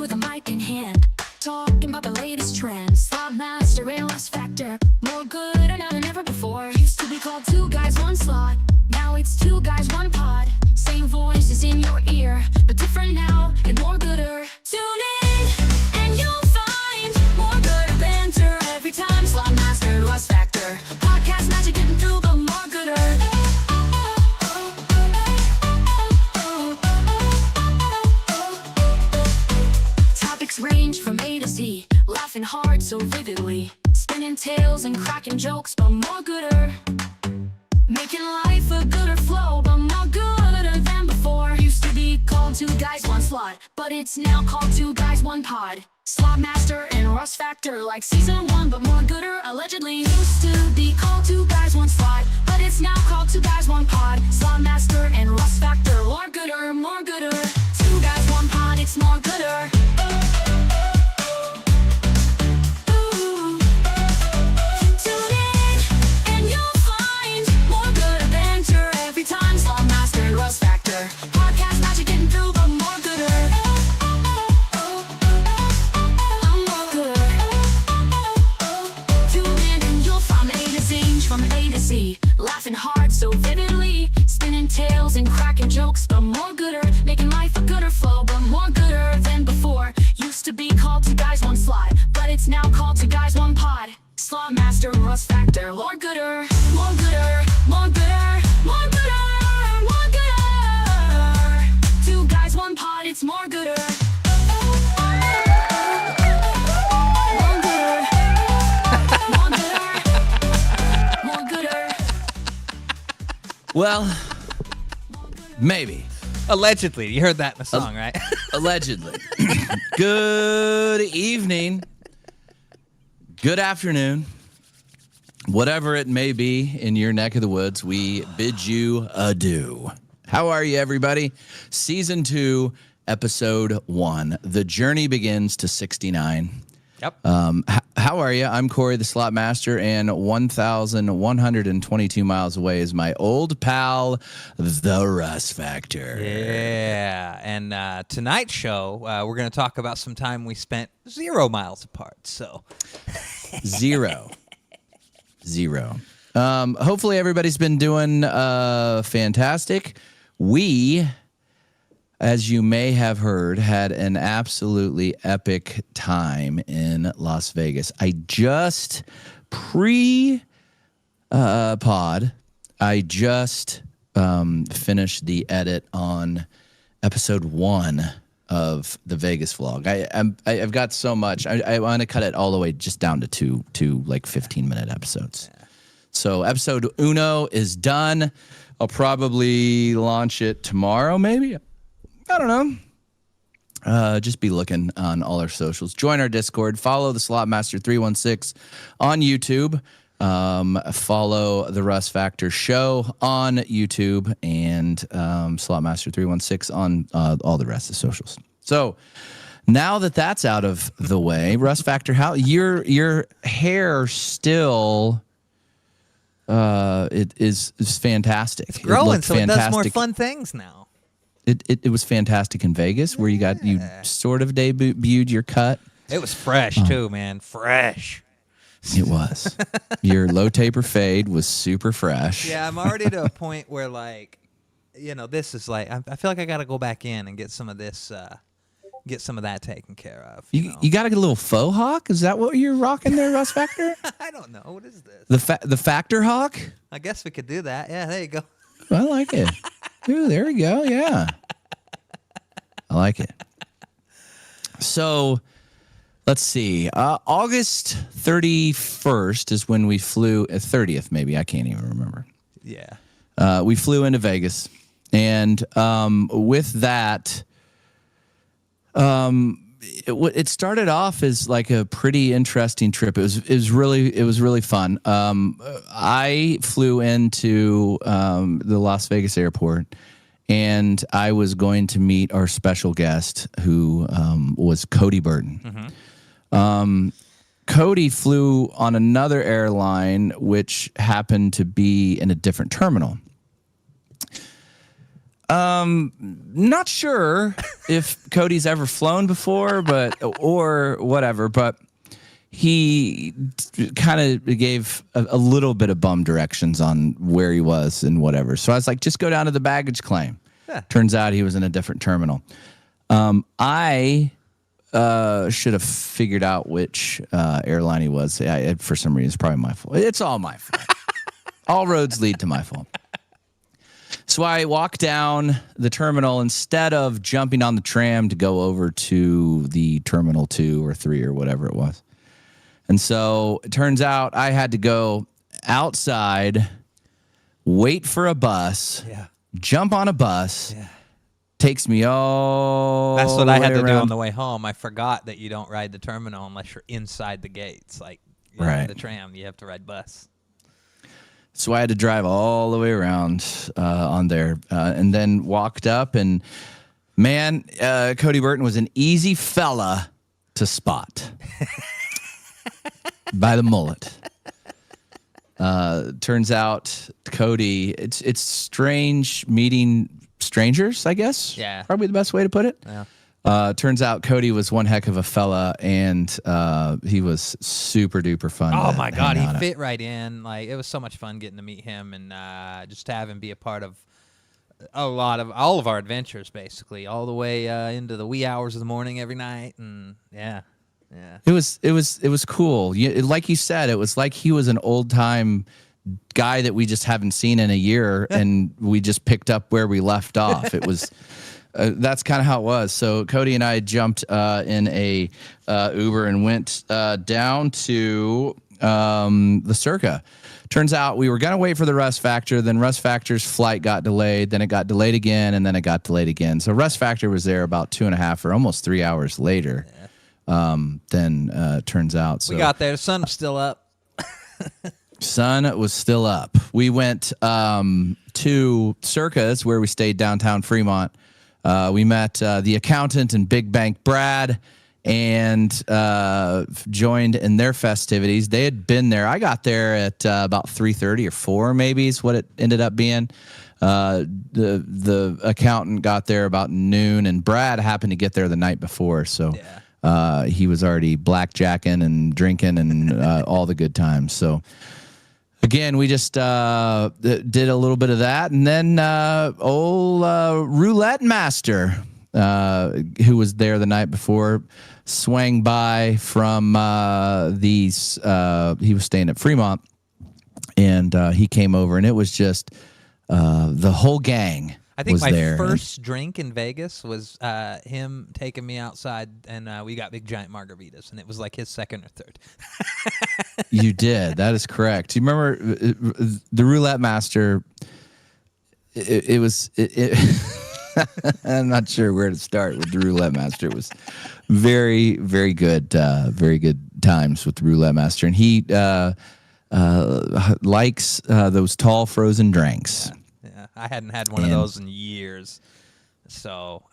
with a mic in hand, talking about the latest trends. Slot Master and Loss Factor, more gooder now than ever before. Used to be called Two Guys One Slot, now it's Two Guys One Pod. Same voices in your ear, but different now and more gooder. Tune in and you'll find more gooder banter every time. Slot Master and Loss Factor, podcast magic getting through the more gooder. Range from A to Z, laughing hard so vividly, spinning tales and cracking jokes, but more gooder. Making life a gooder flow, but more gooder than before. Used to be called Two Guys One Slot, but it's now called Two Guys One Pod. Slot Master and Loss Factor like season 1, but more gooder allegedly. Used to be called Two Guys One Slot, but it's now called Two Guys One Pod. Slot Master and Loss Factor, more gooder, more gooder. Two Guys One Pod, it's more gooder. Podcast magic getting through the more gooder. More gooder. Tune in and you'll find A to Z, from A to Z, laughing hard so vividly, spinning tales and cracking jokes, but more gooder. Making life a gooder flow, but more gooder than before. Used to be called Two Guys One Slot, but it's now called Two Guys One Pod. Slot Master, Loss Factor, more gooder, more gooder, more gooder, more gooder. One pod, it's more gooder. More gooder. More gooder. More gooder. Well, maybe. Allegedly. You heard that in the song, right? Allegedly. Good evening. Good afternoon. Whatever it may be in your neck of the woods, we bid you adieu. How are you, everybody? Season 2, Episode 1. The journey begins to 69. Yep. How are you? I'm Corey, the Slot Master, and 1,122 miles away is my old pal, the Russ Factor. Yeah. And tonight's show, we're going to talk about some time we spent 0 miles apart. So Zero. Hopefully everybody's been doing fantastic. We, as you may have heard, had an absolutely epic time in Las Vegas. I just finished the edit on episode 1 of the Vegas vlog. I've got so much. I want to cut it all the way just down to two like 15-minute episodes. Yeah. So episode 1 is done. I'll probably launch it tomorrow, maybe. I don't know. Just be looking on all our socials. Join our Discord. Follow the Slot Master 316 on YouTube. Follow the Russ Factor Show on YouTube and Slot Master 316 on all the rest of the socials. So now that that's out of the way, Russ Factor, how your hair still. It is fantastic. It's growing, it so it does more fun things now. It was fantastic in Vegas, where you sort of debuted your cut. It was fresh too, man. Fresh. It was. Your low taper fade was super fresh. Yeah, I'm already to a point where, like, this is like I feel like I got to go back in and get some of this. Get some of that taken care of. You got to get a little faux hawk? Is that what you're rocking there, Russ Factor? I don't know. What is this? The Factor hawk? I guess we could do that. Yeah, there you go. I like it. Ooh, there we go. Yeah. I like it. So, let's see. August 31st is when we flew. 30th, maybe. I can't even remember. Yeah. We flew into Vegas. And with that... It started off as like a pretty interesting trip. It was really fun. I flew into the Las Vegas airport, and I was going to meet our special guest, who was Cody Burton. Mm-hmm. Cody flew on another airline, which happened to be in a different terminal. Not sure if Cody's ever flown before, or whatever, but he kind of gave a little bit of bum directions on where he was and whatever. So I was like, just go down to the baggage claim. Yeah. Turns out he was in a different terminal. I should have figured out which airline he was. For some reason, it's probably my fault. It's all my fault. All roads lead to my fault. So I walked down the terminal instead of jumping on the tram to go over to the terminal 2 or 3 or whatever it was. And so it turns out I had to go outside, wait for a bus, jump on a bus. Yeah. Takes me all. That's what I had to do on the way home. I forgot that you don't ride the terminal unless you're inside the gates. Like the tram, you have to ride bus. So I had to drive all the way around on there, and then walked up. And man, Cody Burton was an easy fella to spot by the mullet. Turns out Cody, it's strange meeting strangers, I guess. Yeah. Probably the best way to put it. Yeah. Turns out Cody was one heck of a fella, and he was super duper fun. Oh my God, he fit right in. Like, it was so much fun getting to meet him and just to have him be a part of all of our adventures, basically, all the way into the wee hours of the morning every night. And yeah. It was cool. Like you said, it was like he was an old time guy that we just haven't seen in a year, and we just picked up where we left off. It was that's kind of how it was. So Cody and I jumped in a Uber and went down to the Circa. Turns out we were gonna wait for the Rust Factor. Then Rust Factor's flight got delayed. Then it got delayed again, and then it got delayed again. So Rust Factor was there about 2.5 or almost 3 hours later. Yeah. Turns out. So we got there. The sun was still up. Sun was still up. We went to Circus, where we stayed downtown Fremont. We met the accountant and Big Bank Brad, and joined in their festivities. They had been there. I got there at about 3:30 or 4, maybe is what it ended up being. The accountant got there about noon, and Brad happened to get there the night before. So he was already blackjacking and drinking and all the good times. So again, we just did a little bit of that. And then old Roulette Master, who was there the night before, swang by from he was staying at Fremont, and he came over, and it was just the whole gang. I think my first drink in Vegas was him taking me outside, and we got big giant margaritas, and it was like his second or third. You did. That is correct. You remember the Roulette Master? It was. I'm not sure where to start with the Roulette Master. It was very, very good times with the Roulette Master, and he likes those tall frozen drinks. Yeah, I hadn't had one of those in years. So,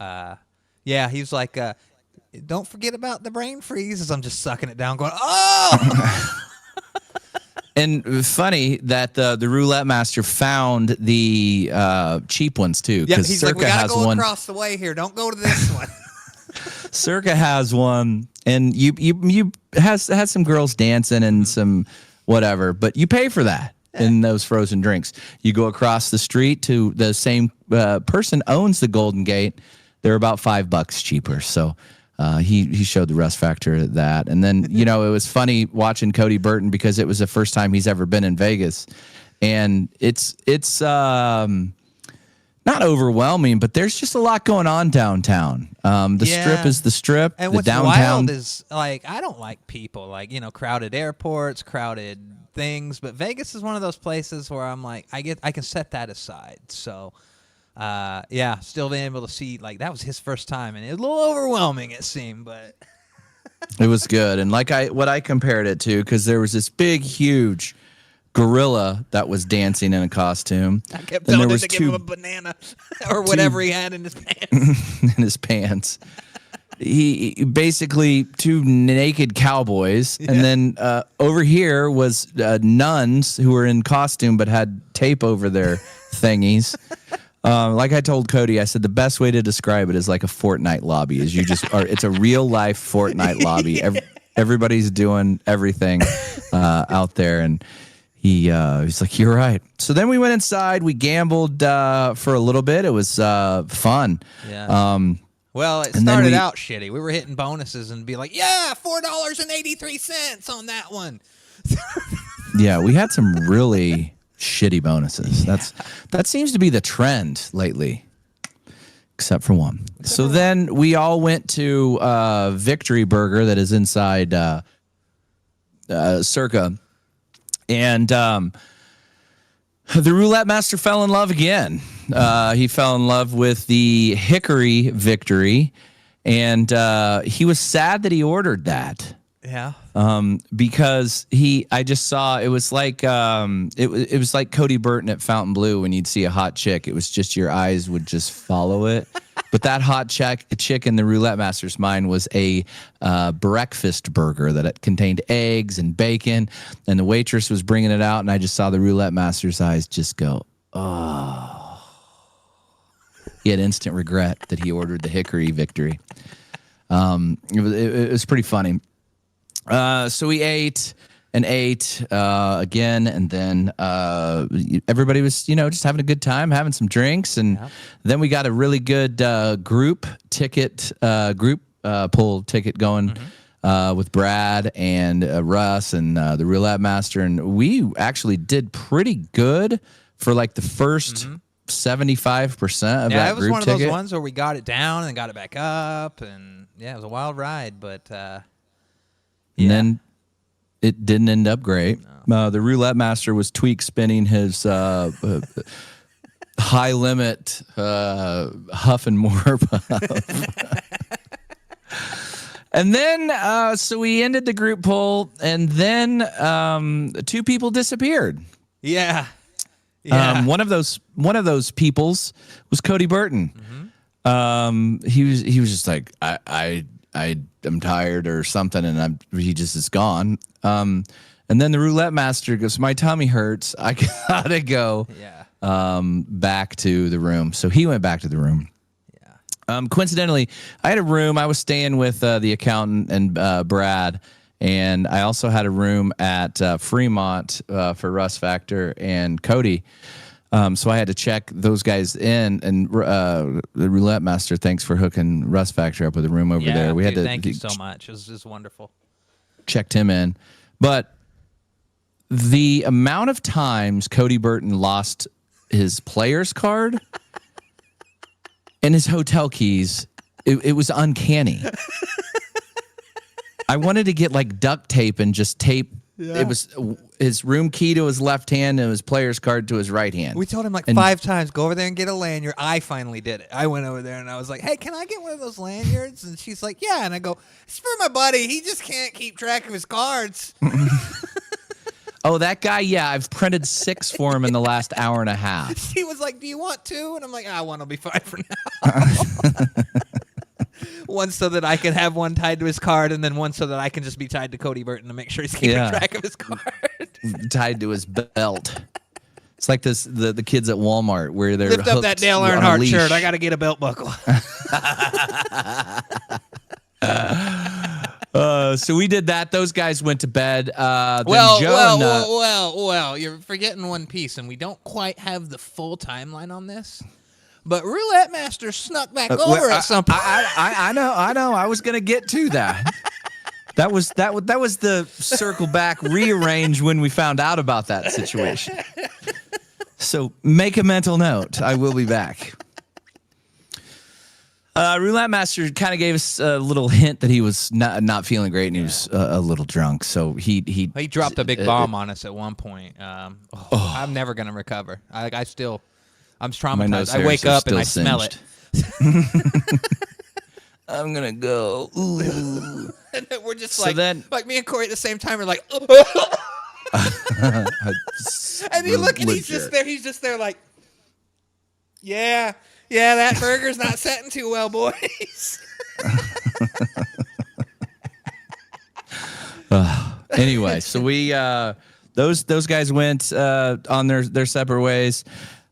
yeah, he was like, don't forget about the brain freeze, as I'm just sucking it down going, oh! And funny that the Roulette Master found the cheap ones, too. Yeah, he's like, we got to go across the way here. Don't go to this one. Circa has one, and you has some girls dancing and some whatever, but you pay for that. In those frozen drinks, you go across the street to the same person owns the Golden Gate. They're about $5 cheaper. So he showed the Rust Factor that, and then it was funny watching Cody Burton because it was the first time he's ever been in Vegas, and it's not overwhelming, but there's just a lot going on downtown. The Strip is the Strip, and the what's downtown wild is like I don't like people like crowded airports, crowded things, but Vegas is one of those places where I'm like I can set that aside. So still being able to see, like, that was his first time, and it was a little overwhelming, it seemed, but it was good. And like what I compared it to, because there was this big huge gorilla that was dancing in a costume. I kept telling him to give him a banana or whatever he had in his pants. In his pants. He basically 2 naked cowboys, and then over here was nuns who were in costume but had tape over their thingies. Like I told Cody, I said the best way to describe it is like a Fortnite lobby. Is you just are. It's a real life Fortnite lobby. Everybody's doing everything out there, and he's like, "You're right." So then we went inside. We gambled for a little bit. It was fun. Yeah. Well, it started out shitty. We were hitting bonuses and be like, "Yeah, $4.83 on that one." Yeah, we had some really shitty bonuses. That seems to be the trend lately, except for one. So then we all went to Victory Burger that is inside Circa, and the roulette master fell in love again. He fell in love with the Hickory Victory, and he was sad that he ordered that. Yeah. Because I just saw it was like it was like Cody Burton at Fountain Blue when you'd see a hot chick. It was just your eyes would just follow it. But that hot chick in the roulette master's mind was a breakfast burger that it contained eggs and bacon, and the waitress was bringing it out, and I just saw the roulette master's eyes just go, oh. He had instant regret that he ordered the Hickory Victory. It was pretty funny. So we ate again, and then everybody was, just having a good time, having some drinks, and then we got a really good group pull ticket going with Brad and Russ and the roulette master, and we actually did pretty good for like the first 75% of that group ticket. Yeah, it was one of those ones where we got it down and got it back up, and yeah, it was a wild ride, but. And then it didn't end up great. No. The roulette master was tweak spinning his high limit huff and more puff. And then, so we ended the group pull, and then two people disappeared. Yeah. Yeah. One of those peoples was Cody Burton. He was just like, I'm tired or something, and he just is gone. And then the roulette master goes, my tummy hurts. I gotta go back to the room. So he went back to the room. Yeah. Coincidentally, I had a room. I was staying with the accountant and Brad, and I also had a room at Fremont for Russ Factor and Cody. So I had to check those guys in, and the roulette master, thanks for hooking Russ Factor up with a room over there. We had to thank you so much. It was just wonderful. Checked him in, but the amount of times Cody Burton lost his player's card and his hotel keys, it was uncanny. I wanted to get like duct tape and just tape. Yeah. It was his room key to his left hand and his player's card to his right hand. We told him like 5 times, go over there and get a lanyard. I finally did it. I went over there and I was like, hey, can I get one of those lanyards? And she's like, yeah. And I go, it's for my buddy. He just can't keep track of his cards. Oh, that guy? Yeah, I've printed 6 for him in the last hour and a half. She was like, do you want 2? And I'm like, one will be fine for now. One so that I can have one tied to his card, and then one so that I can just be tied to Cody Burton to make sure he's keeping track of his card. Tied to his belt. It's like the kids at Walmart where they're lift up that Dale Earnhardt shirt. I got to get a belt buckle. So we did that. Those guys went to bed. Well, you're forgetting one piece, and we don't quite have the full timeline on this. But Roulette Master snuck back over at some point. I know. I was gonna get to that. That was the circle back, rearrange when we found out about that situation. So make a mental note. I will be back. Roulette Master kind of gave us a little hint that he was not feeling great, and he was a little drunk. So he dropped a big bomb on us at one point. I'm never gonna recover. I'm traumatized. I wake up and I smell it. I'm gonna go. Ooh. And then we're just so like me and Corey at the same time. We're like, and you look and he's just there like, yeah, that burger's not setting too well, boys. Anyway, so we those guys went on their separate ways.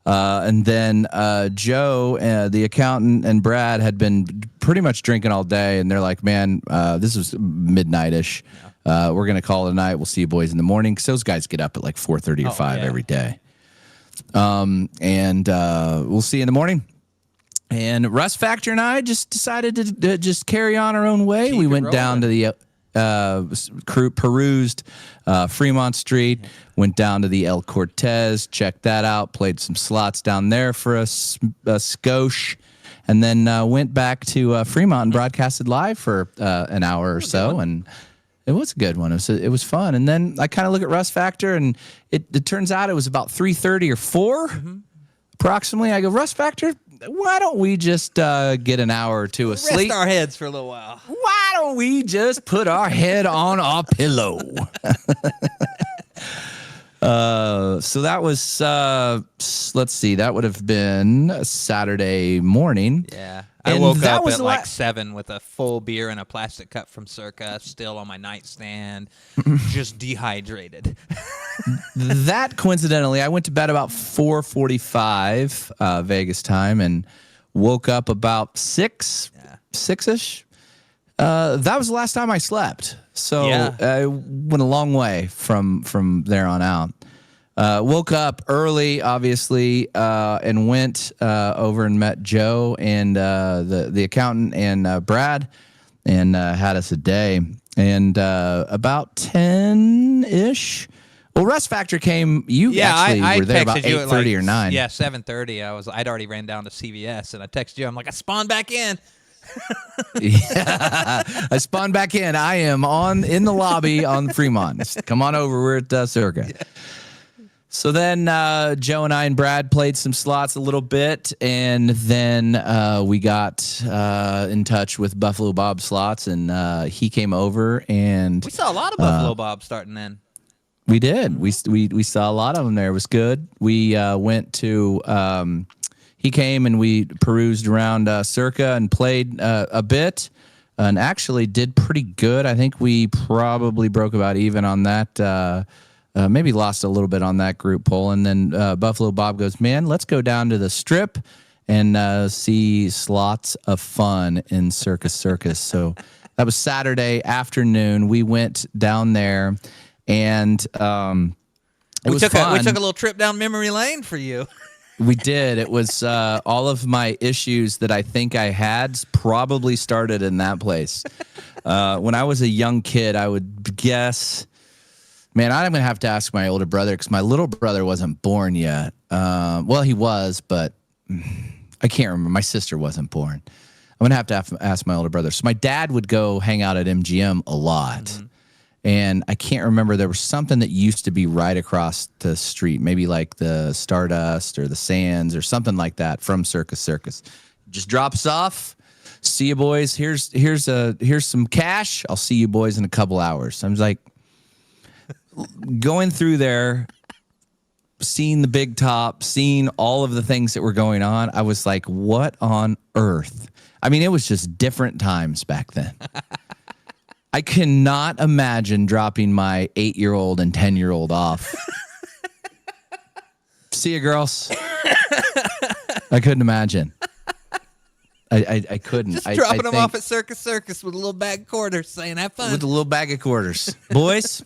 And then Joe, the accountant, and Brad had been pretty much drinking all day, and they're like, man, this was midnight-ish. We're going to call it a night. We'll see you boys in the morning, because those guys get up at like 4:30 or 5 every day. And we'll see you in the morning. And Russ Factor and I just decided to just carry on our own way. We went down to the perused Fremont Street, went down to the El Cortez, checked that out, played some slots down there for a skosh, and then went back to Fremont and broadcasted live for an hour or so. And it was a good one. It was fun. And then I kind of look at Russ Factor, and it turns out it was about 3:30 or 4 approximately. I go, Russ Factor, why don't we just get an hour or two of sleep? Rest our heads for a little while. Why don't we just put our head on our pillow? So that was, let's see, that would have been Saturday morning. Yeah. I woke up at like 7 with a full beer and a plastic cup from Circa still on my nightstand, just dehydrated. That, coincidentally, I went to bed about 4:45 Vegas time and woke up about 6-ish. That was the last time I slept. So I went a long way from there on out. Woke up early, obviously, and went over and met Joe and the accountant and Brad, and had us a day. And about 10-ish. Well, Russ Factor came. You actually were there about 8:30 or 9. Yeah, 7:30. I'd already ran down to CVS, and I texted you. I'm like, I spawned back in. Yeah, I spawned back in. I am in the lobby on Fremont. Come on over. We're at Circa. Yeah. So then Joe and I and Brad played some slots a little bit, and then we got in touch with Buffalo Bob Slots, and he came over, and we saw a lot of Buffalo Bob starting then. We did. We saw a lot of them there. It was good. We went to. He came and we perused around Circa and played a bit, and actually did pretty good. I think we probably broke about even on that. Maybe lost a little bit on that group poll. And then Buffalo Bob goes, man, let's go down to the Strip and see slots of fun in Circus. So that was Saturday afternoon. We went down there, and we took a little trip down memory lane for you. We did. It was all of my issues that I think I had probably started in that place. When I was a young kid, I would guess... Man, I'm going to have to ask my older brother, because my little brother wasn't born yet. Well, he was, but I can't remember. My sister wasn't born. I'm going to have to ask my older brother. So my dad would go hang out at MGM a lot. Mm-hmm. And I can't remember. There was something that used to be right across the street, maybe like the Stardust or the Sands or something like that from Circus. Just drops off. See you boys. Here's some cash. I'll see you boys in a couple hours. I was like, going through there, seeing the big top, seeing all of the things that were going on, I was like, what on earth? I mean, it was just different times back then. I cannot imagine dropping my 8-year-old and 10-year-old off. See you, girls. I couldn't imagine. I couldn't. Just dropping them off at Circus with a little bag of quarters, saying, have fun. With a little bag of quarters. Boys.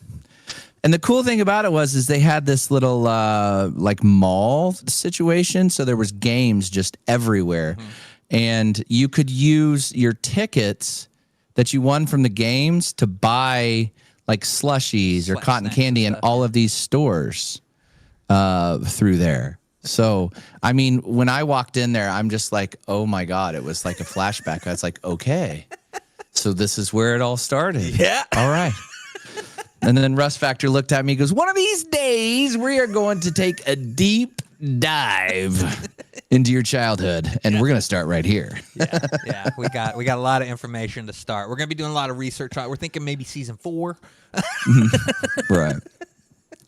And the cool thing about it was they had this little like mall situation, so there was games just everywhere, and you could use your tickets that you won from the games to buy like slushies or cotton candy in all of these stores through there. So, I mean, when I walked in there, I'm just like, oh my God, it was like a flashback. I was like, okay, so this is where it all started. Yeah. All right. And then Russ Factor looked at me and goes, one of these days we are going to take a deep dive into your childhood, and we're going to start right here. Yeah. We got a lot of information to start. We're going to be doing a lot of research on it. We're thinking maybe season 4. Right.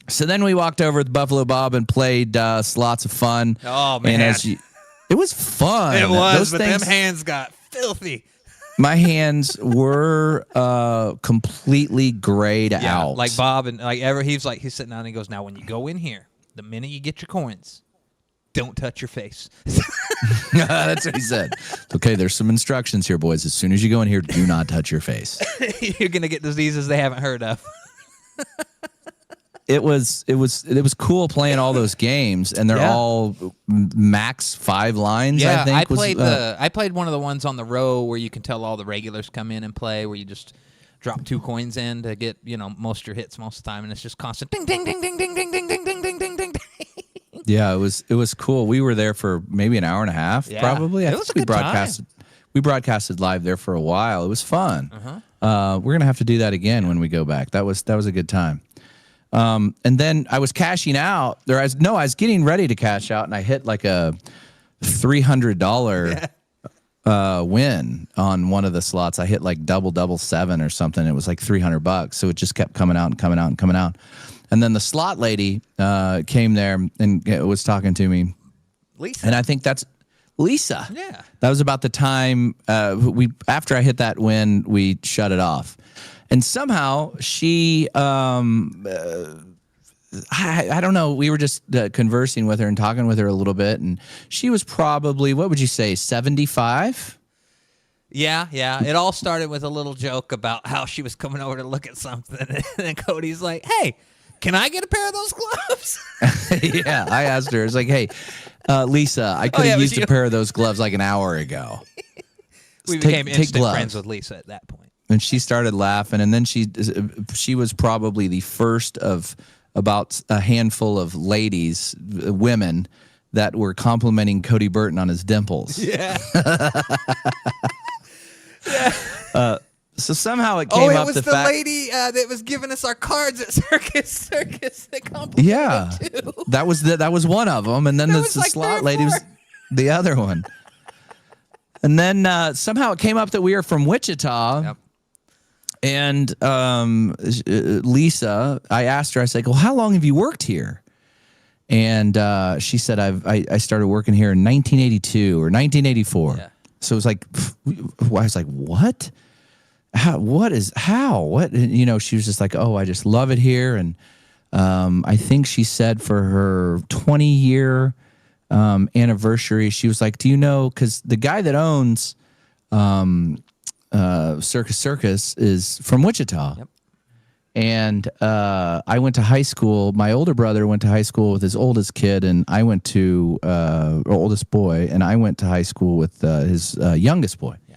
So then we walked over with Buffalo Bob and played slots of fun. Oh, man. And it was fun. It was, but them hands got filthy. My hands were completely grayed out. Like Bob and he's sitting down and he goes, now when you go in here, the minute you get your coins, don't touch your face. That's what he said. Okay, there's some instructions here, boys. As soon as you go in here, do not touch your face. You're going to get diseases they haven't heard of. It was cool playing all those games, and they're all max 5 lines. Yeah, I think I played one of the ones on the row where you can tell all the regulars come in and play, where you just drop 2 coins in to get most of your hits most of the time, and it's just constant ding ding ding ding ding ding ding ding ding ding ding ding. Yeah, it was cool. We were there for maybe an hour and a half, probably. It was a good time. We broadcasted live there for a while. It was fun. We're gonna have to do that again when we go back. That was a good time. And then I was cashing out. I was getting ready to cash out, and I hit like a $300 win on one of the slots. I hit like double 7 or something. It was like $300, so it just kept coming out and coming out and coming out. And then the slot lady came there and was talking to me. Lisa. And I think that's Lisa. Yeah. That was about the time after I hit that win, we shut it off. And somehow she, I don't know, we were just conversing with her and talking with her a little bit. And she was probably, what would you say, 75? Yeah. It all started with a little joke about how she was coming over to look at something. And then Cody's like, hey, can I get a pair of those gloves? Yeah, I asked her. I was like, hey, Lisa, I could have used a pair of those gloves like an hour ago. We became instant friends with Lisa at that point. And she started laughing. And then she was probably the first of about a handful of ladies, women, that were complimenting Cody Burton on his dimples. Yeah. So somehow it came up. Oh, it was the lady that was giving us our cards at Circus that complimented him too. that was one of them, and then the slot lady was the other one. And then somehow it came up that we are from Wichita. Yep. And Lisa, I asked her, I said, well, how long have you worked here? And she said, I started working here in 1982 or 1984. Yeah. So it was like, I was like, what? What? She was just like, oh, I just love it here. And I think she said for her 20-year anniversary, she was like, do you know, because the guy that owns Circus is from Wichita. Yep. And I went to high school. My older brother went to high school with his oldest kid, and I went to oldest boy, and I went to high school with his youngest boy. Yeah.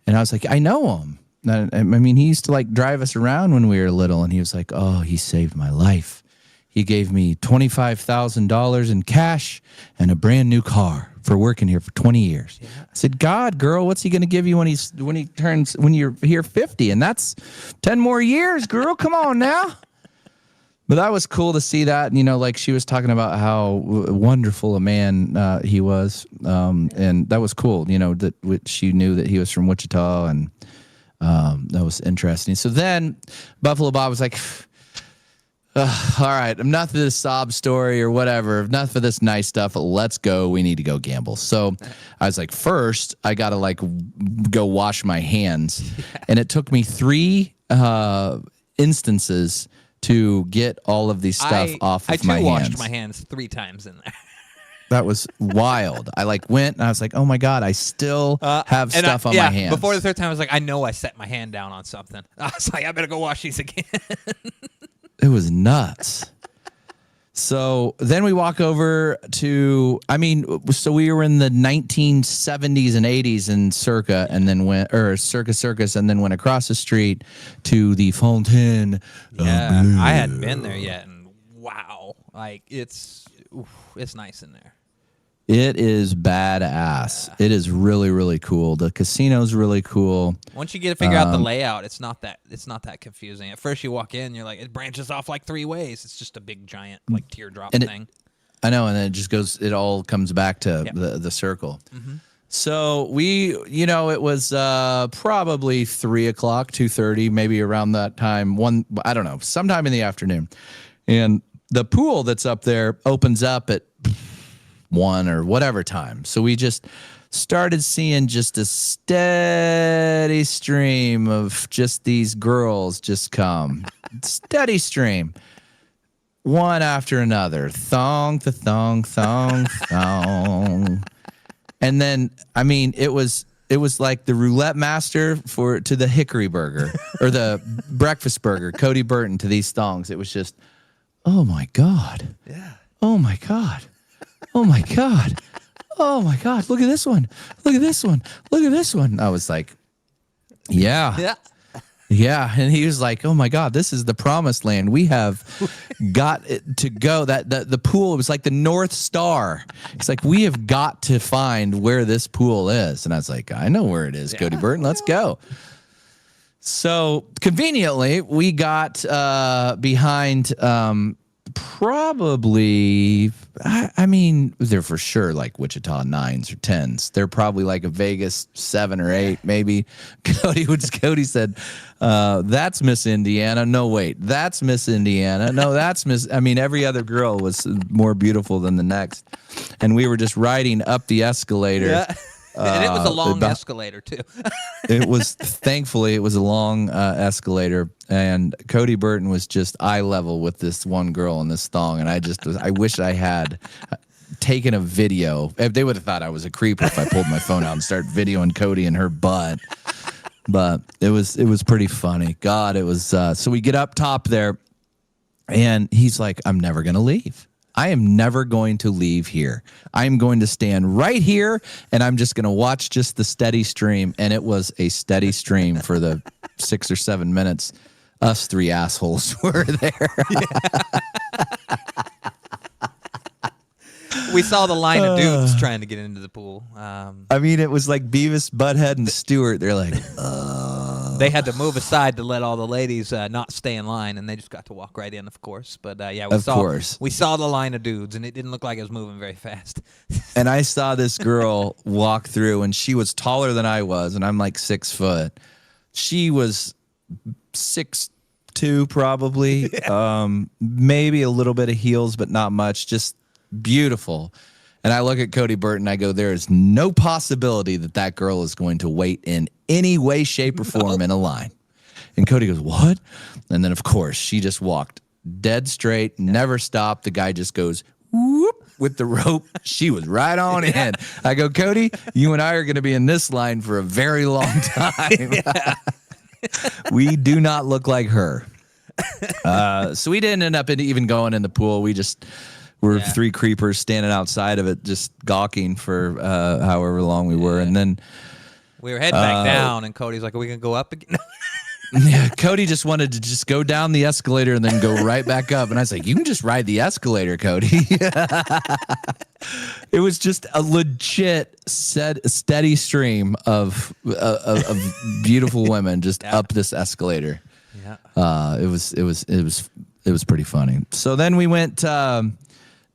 And I was like, I know him. I mean, he used to like drive us around when we were little, and he was like, oh, he saved my life. He gave me $25,000 in cash and a brand new car for working here for 20 years. Yeah. I said, God, girl, what's he going to give you when you're here 50? And that's 10 more years, girl. Come on now. But that was cool to see that. Like she was talking about how wonderful a man he was. And that was cool, that she knew that he was from Wichita, and that was interesting. So then Buffalo Bob was like, all right, enough of this sob story or whatever, enough of this nice stuff. Let's go. We need to go gamble. So I was like, first, I got to go wash my hands. Yeah. And it took me 3 instances to get all of these stuff off of my hands. I washed my hands 3 times in there. That was wild. I went and I was like, oh my God, I still have stuff on my hands. Before the 3rd time, I was like, I know I set my hand down on something. I was like, I better go wash these again. It was nuts. So then we walk over to, so we were in the 1970s and 80s in Circus, and then Circus, and then went across the street to the Fontaine. Yeah, I hadn't been there yet, and wow, it's nice in there. It is badass. Yeah. It is really, really cool. The casino's really cool. Once you get to figure out the layout, it's not that confusing. At first you walk in, you're like, it branches off like 3 ways. It's just a big giant teardrop thing. I know, and then it just goes. It all comes back to the circle. Mm-hmm. So it was probably 3:00, 2:30, maybe around that time. I don't know, sometime in the afternoon, and the pool that's up there opens up at 1 or whatever time. So we just started seeing just a steady stream of just these girls just come. Steady stream. one after another. Thong, the thong, thong, thong. And then, I mean, it was like the roulette master to the hickory burger or the breakfast burger, Cody Burton to these thongs. It was just, oh my God. Yeah. Oh my God. Oh my God. Oh my God. Look at this one. Look at this one. Look at this one. I was like, yeah. Yeah. Yeah, and he was like, "Oh my God, this is the promised land. We have got to go." That the pool was like the North Star. It's like we have got to find where this pool is, and I was like, "I know where it is, Cody Burton. Let's go." So conveniently, we got behind probably. I mean, they're for sure like Wichita 9s or 10s. They're probably like a Vegas 7 or 8, maybe. Cody said, "That's Miss Indiana." No, wait, that's Miss Indiana. No, that's Miss. I mean, every other girl was more beautiful than the next, and we were just riding up the escalator. Yeah. And it was a long escalator too. It was, thankfully, it was a long escalator, and Cody Burton was just eye level with this one girl in this thong, and I wish I had taken a video. They would have thought I was a creeper if I pulled my phone out and started videoing Cody and her butt. But it was pretty funny. God, it was. So we get up top there, and he's like, "I'm never gonna leave. I am never going to leave here. I am going to stand right here, and I'm just going to watch just the steady stream." And it was a steady stream for the 6 or 7 minutes. Us three assholes were there. We saw the line of dudes trying to get into the pool. I mean, it was like Beavis, Butthead, and Stewart. They're like, They had to move aside to let all the ladies not stay in line, and they just got to walk right in, of course. But yeah, we saw the line of dudes, and it didn't look like it was moving very fast. And I saw this girl walk through, and she was taller than I was, and I'm like 6 foot. She was 6'2", probably, maybe a little bit of heels, but not much. Just beautiful. And I look at Cody Burton, I go, there is no possibility that girl is going to wait in any way, shape, or form in a line. And Cody goes, what? And then, of course, she just walked dead straight, never stopped. The guy just goes, whoop, with the rope. She was right on in. I go, Cody, you and I are going to be in this line for a very long time. We do not look like her. So we didn't end up even going in the pool. We just... We're three creepers standing outside of it, just gawking for however long we were. And then we were heading back down, and Cody's like, are we going to go up again? Yeah, Cody just wanted to just go down the escalator and then go right back up. And I was like, you can just ride the escalator, Cody. It was just a legit steady stream of beautiful women just up this escalator. Yeah. It was pretty funny. So then we went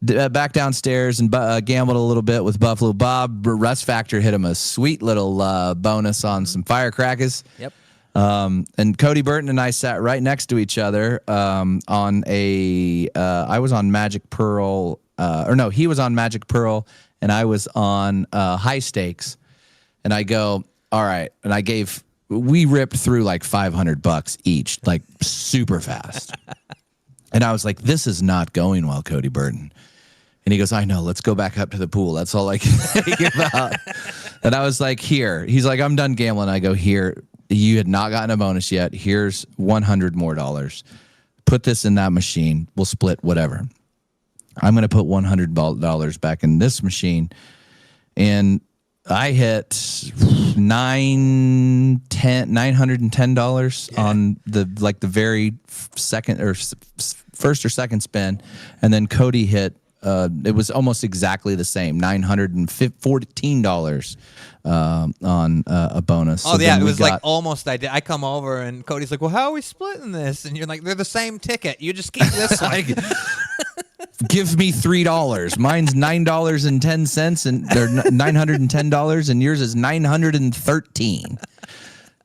back downstairs and gambled a little bit with Buffalo Bob. Rust Factor hit him a sweet little bonus on some firecrackers. Yep. And Cody Burton and I sat right next to each other on a. I was on Magic Pearl, he was on Magic Pearl, and I was on High Stakes. And I go, all right, and we ripped through like $500 each, like super fast. And I was like, this is not going well, Cody Burton. And he goes, I know, let's go back up to the pool. That's all I can think about. And I was like, here. He's like, I'm done gambling. I go, here, you had not gotten a bonus yet. Here's $100 more. Put this in that machine. We'll split whatever. I'm going to put $100 back in this machine. And I hit $910 on the very second or first or second spin, and then Cody hit. It was almost exactly the same, $914 on a bonus. Oh, so yeah, it was like almost identical. I come over and Cody's like, "Well, how are we splitting this?" And you're like, "They're the same ticket. You just keep this one." Give me $3. Mine's $9.10, and they're $910, and yours is $913.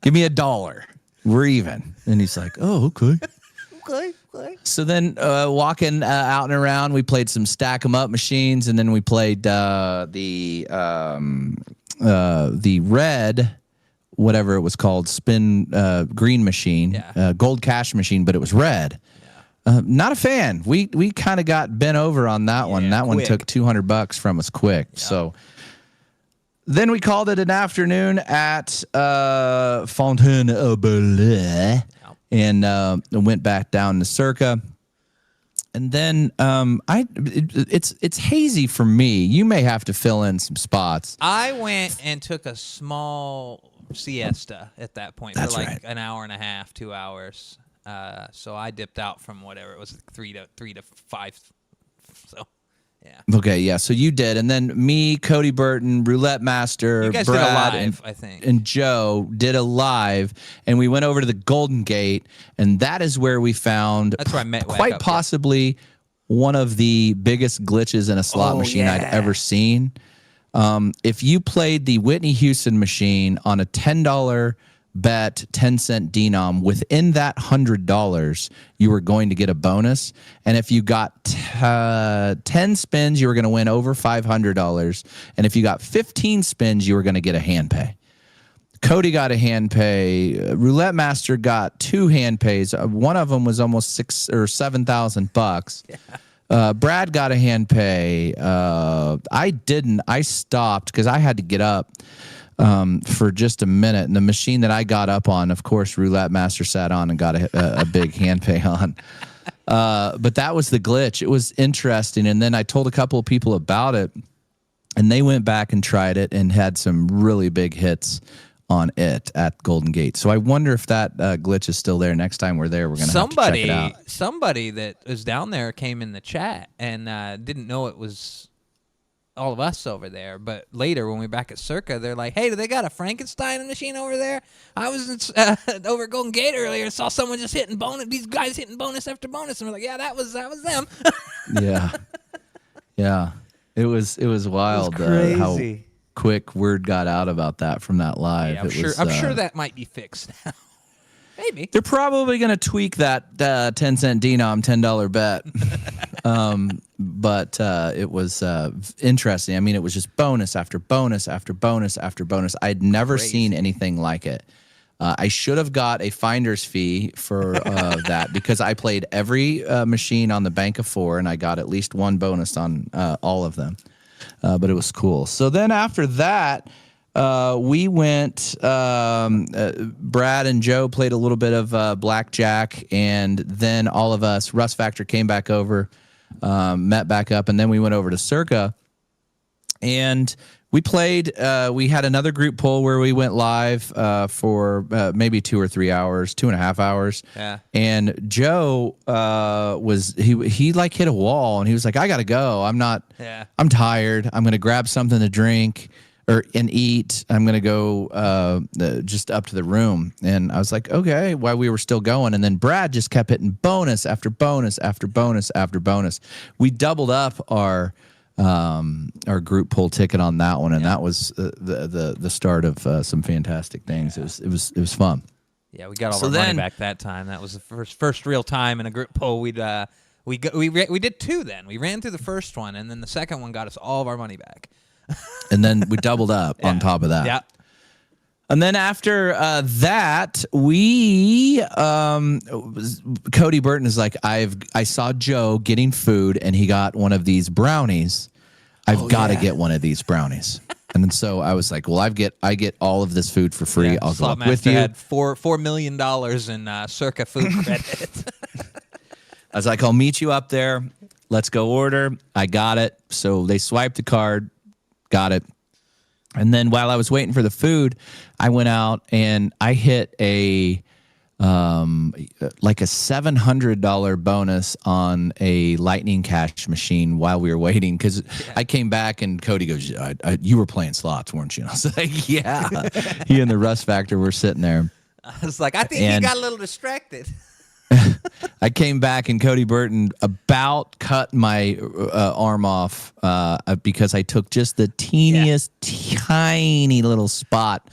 Give me $1. We're even. And he's like, "Oh, okay." Okay. So then, walking out and around, we played some stack 'em up machines, and then we played the red, whatever it was called, spin green machine, gold cash machine, but it was red. Not a fan. We kind of got bent over on that one. That one quick. took $200 from us quick. Yeah. So then we called it an afternoon at Fontainebleau and went back down to Circa. And then it's hazy for me. You may have to fill in some spots. I went and took a small siesta at that point for like an hour and a half, 2 hours. So I dipped out from whatever it was, 3 to 5. So, yeah. Okay, yeah. So you did, and then me, Cody Burton, Roulette Master, you guys Brad, did a live, I think, and Joe did a live, and we went over to the Golden Gate, and that is where we found that's where I met quite possibly one of the biggest glitches in a slot machine I'd ever seen. If you played the Whitney Houston machine on a $10 bet 10-cent denom, within that $100 you were going to get a bonus, and if you got 10 spins you were going to win over $500, and if you got 15 spins you were going to get a hand pay. Cody got a hand pay. Roulette Master got 2 hand pays. One of them was almost $6,000 or $7,000. Yeah. Brad got a hand pay. I didn't. I stopped because I had to get up for just a minute, and the machine that I got up on, of course, Roulette Master sat on and got a big hand pay on. But that was the glitch. It was interesting, and then I told a couple of people about it, and they went back and tried it and had some really big hits on it at Golden Gate. So I wonder if that glitch is still there. Next time we're there, we're gonna have to check it out. Somebody that was down there came in the chat and didn't know it was all of us over there, but later when we were back at Circa, they're like, "Hey, do they got a Frankenstein machine over there? I was over at Golden Gate earlier, saw someone just hitting bonus. These guys hitting bonus after bonus." And we're like, "Yeah, that was them." yeah. It was wild. It was how quick word got out about that from that live. Yeah, I'm sure that might be fixed now. Maybe they're probably going to tweak that 10-cent denom $10 bet. But it was interesting. I mean, it was just bonus after bonus after bonus after bonus. I'd never seen anything like it. I should have got a finder's fee for that because I played every machine on the bank of 4, and I got at least one bonus on all of them. But it was cool. So then after that, we went, Brad and Joe played a little bit of blackjack, and then all of us, Rust Factor came back over, met back up, and then we went over to Circa, and we played. We had another group poll where we went live for maybe 2 or 3 hours, 2.5 hours. Yeah. And Joe he like hit a wall, and he was like, "I gotta go. I'm tired. I'm gonna grab something to drink and eat. I'm gonna go just up to the room." And I was like, "Okay," while we were still going. And then Brad just kept hitting bonus after bonus after bonus after bonus. We doubled up our group poll ticket on that one, and that was the start of some fantastic things. It was fun. Yeah, we got all our money back that time. That was the first real time in a group poll we did 2. Then we ran through the first one, and then the second one got us all of our money back. And then we doubled up on top of that. Yeah. And then after that, we Cody Burton is like, I saw Joe getting food, and he got one of these brownies. I've got to get one of these brownies. And then so I was like, well, I get all of this food for free. I'll go up with you. Had $4 million in Circa food credit. I was like, I'll meet you up there. Let's go order. I got it. So they swiped the card, got it. And then while I was waiting for the food, I went out and I hit a like a $700 bonus on a Lightning Cash machine while we were waiting, because I came back and Cody goes, "You were playing slots, weren't you?" And I was like, "Yeah." He and the Rust Factor were sitting there. I was like, I think he got a little distracted. I came back and Cody Burton about cut my arm off because I took just the teeniest, tiny little spot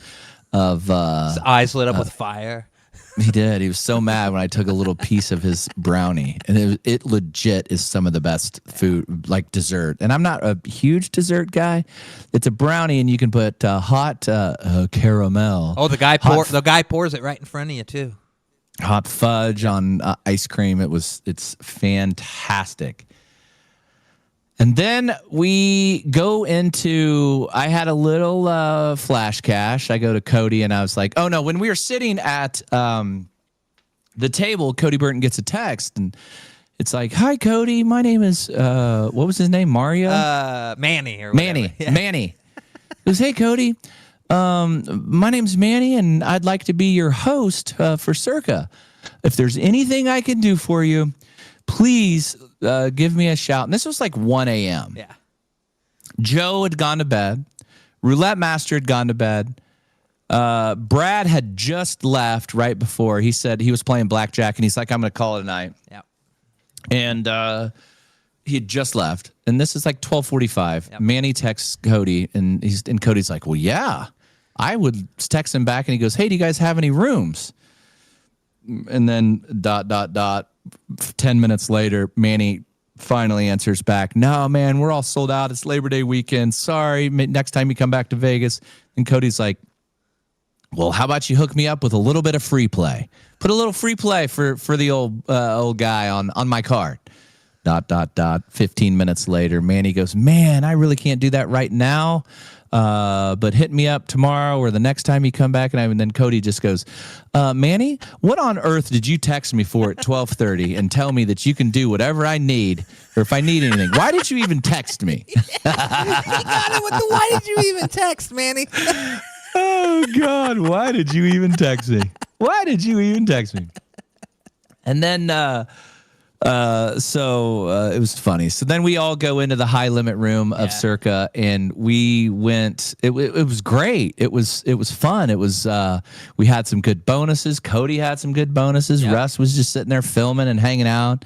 of... His eyes lit up with fire. He did. He was so mad when I took a little piece of his brownie. And it legit is some of the best food, like dessert. And I'm not a huge dessert guy. It's a brownie, and you can put hot caramel. Oh, the guy pours it right in front of you, too. hot fudge on ice cream. It's fantastic. And then we go into, I had a little flash cash. I go to Cody and I was like, oh no, when we were sitting at the table, Cody Burton gets a text and it's like, hi Cody, my name is, what was his name? Mario? Manny or whatever. Manny. Yeah. Manny. He goes, hey Cody, my name's Manny and I'd like to be your host for Circa. If there's anything I can do for you, please give me a shout. And this was like 1 a.m. Yeah. Joe had gone to bed. Roulette Master had gone to bed. Brad had just left right before. He said he was playing blackjack, and he's like, I'm going to call it a night. Yeah. And he had just left. And this is like 12:45. Yep. Manny texts Cody, and Cody's like, well, yeah. I would text him back, and he goes, hey, do you guys have any rooms? And then ... 10 minutes later, Manny finally answers back, no, man, we're all sold out. It's Labor Day weekend. Sorry. Next time you come back to Vegas. And Cody's like, well, how about you hook me up with a little bit of free play? Put a little free play for the old guy on my card. ... 15 minutes later, Manny goes, man, I really can't do that right now. But hit me up tomorrow or the next time you come back. And then Cody just goes, Manny, what on earth did you text me for at 12:30 and tell me that you can do whatever I need or if I need anything? Why did you even text me? He got it with the why did you even text, Manny? Oh, God, why did you even text me? Why did you even text me? And then so it was funny. So then we all go into the high limit room of Circa, and we went. It was great. It was fun. It was we had some good bonuses. Cody had some good bonuses. Yep. Russ was just sitting there filming and hanging out.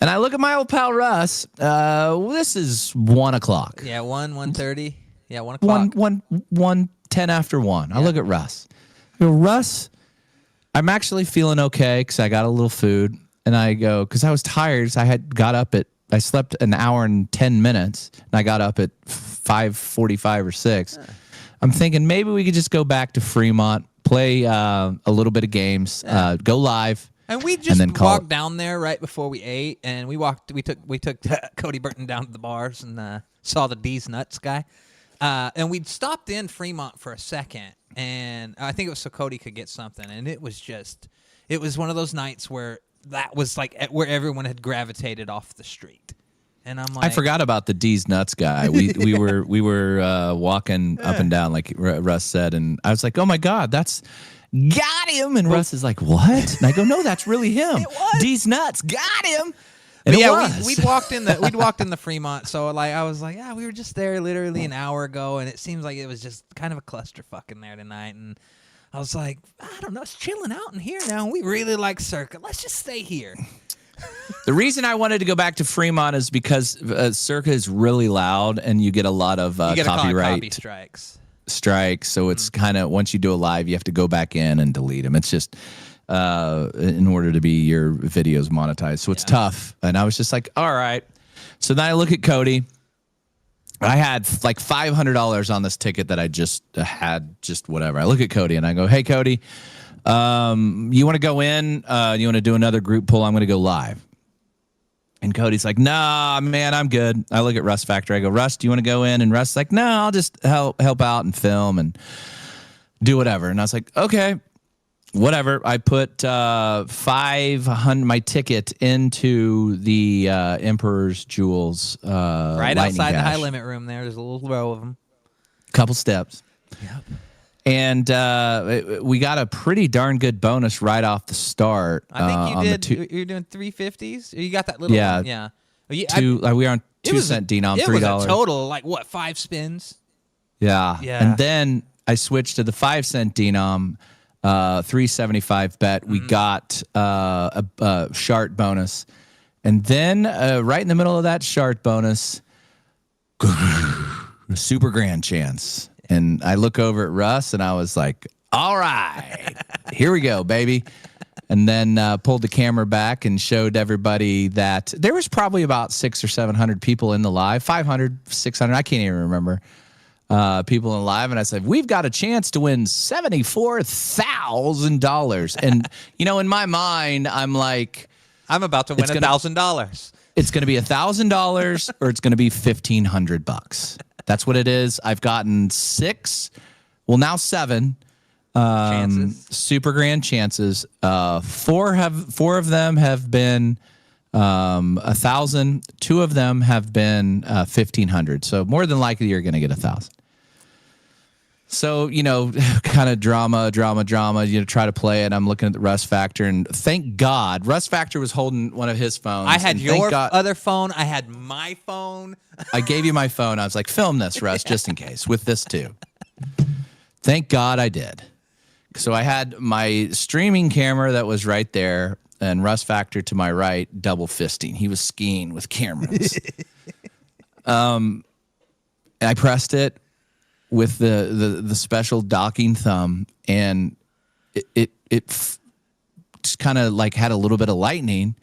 And I look at my old pal Russ. This is 1 o'clock. Yeah, 1:30. Yeah, 1 o'clock. 10 after 1. I look at Russ. I go, Russ, I'm actually feeling okay because I got a little food. And I go, because I was tired. So I slept an hour and 10 minutes. And I got up at 5:45 or 6. I'm thinking maybe we could just go back to Fremont, play a little bit of games, go live. And we just then walked down there right before we ate, and we took Cody Burton down to the bars and saw the D's Nuts guy. And we stopped in Fremont for a second, and I think it was so Cody could get something. And it was one of those nights where that was like where everyone had gravitated off the street. And I'm like, I forgot about the D's Nuts guy. We were walking up and down like Russ said, and I was like, oh my God, that's got him. And Russ is like, what? And I go, no, that's really him. It was. D's Nuts got him. And we'd walked in the Fremont, so like I was like, yeah, we were just there literally an hour ago, and it seems like it was just kind of a clusterfuck in there tonight. And I was like, I don't know, it's chilling out in here now. And we really like Circa. Let's just stay here. The reason I wanted to go back to Fremont is because Circa is really loud, and you get a lot of copyright strikes. So it's kind of, once you do a live, you have to go back in and delete them. It's just in order to be your videos monetized. So it's tough. And I was just like, all right. So then I look at Cody. I had like $500 on this ticket that I just had, just whatever. I look at Cody and I go, hey, Cody, you want to go in? You want to do another group pull? I'm going to go live. And Cody's like, nah, man, I'm good. I look at Russ Factor. I go, Russ, do you want to go in? And Russ is like, no, I'll just help out and film and do whatever. And I was like, okay, whatever. I put $500 my ticket into the Emperor's Jewels right outside cash. the high limit room. There's a little row of them. Couple steps. Yep. And we got a pretty darn good bonus right off the start. I think you did. You're doing 350s. You got that little one. Yeah. We were on 2 cent denom, $3. It was a total like what, 5 spins? Yeah. And then I switched to the 5 cent denom. 375 bet. We got a shart bonus, and then right in the middle of that shart bonus, a super grand chance. And I look over at Russ, and I was like, "All right, here we go, baby." And then pulled the camera back and showed everybody that there was probably about 600 or 700 people in the live, 500, 600, I can't even remember. people in live, and I said, we've got a chance to win $74,000. And, in my mind, I'm like, I'm about to win $1,000. it's going to be $1,000 or it's going to be $1,500. That's what it is. I've gotten 7 Chances. super grand chances. Four of them have been 1,000. 2 of them have been 1,500. So more than likely you're going to get 1,000. So, kind of drama, try to play it. I'm looking at the Rust Factor, and thank God, Rust Factor was holding one of his phones. I had your other phone. I had my phone. I gave you my phone. I was like, film this, Russ, just in case, with this too. Thank God I did. So I had my streaming camera that was right there, and Rust Factor to my right, double fisting. He was skiing with cameras. And I pressed it with the special docking thumb, and it just kind of like had a little bit of lightning,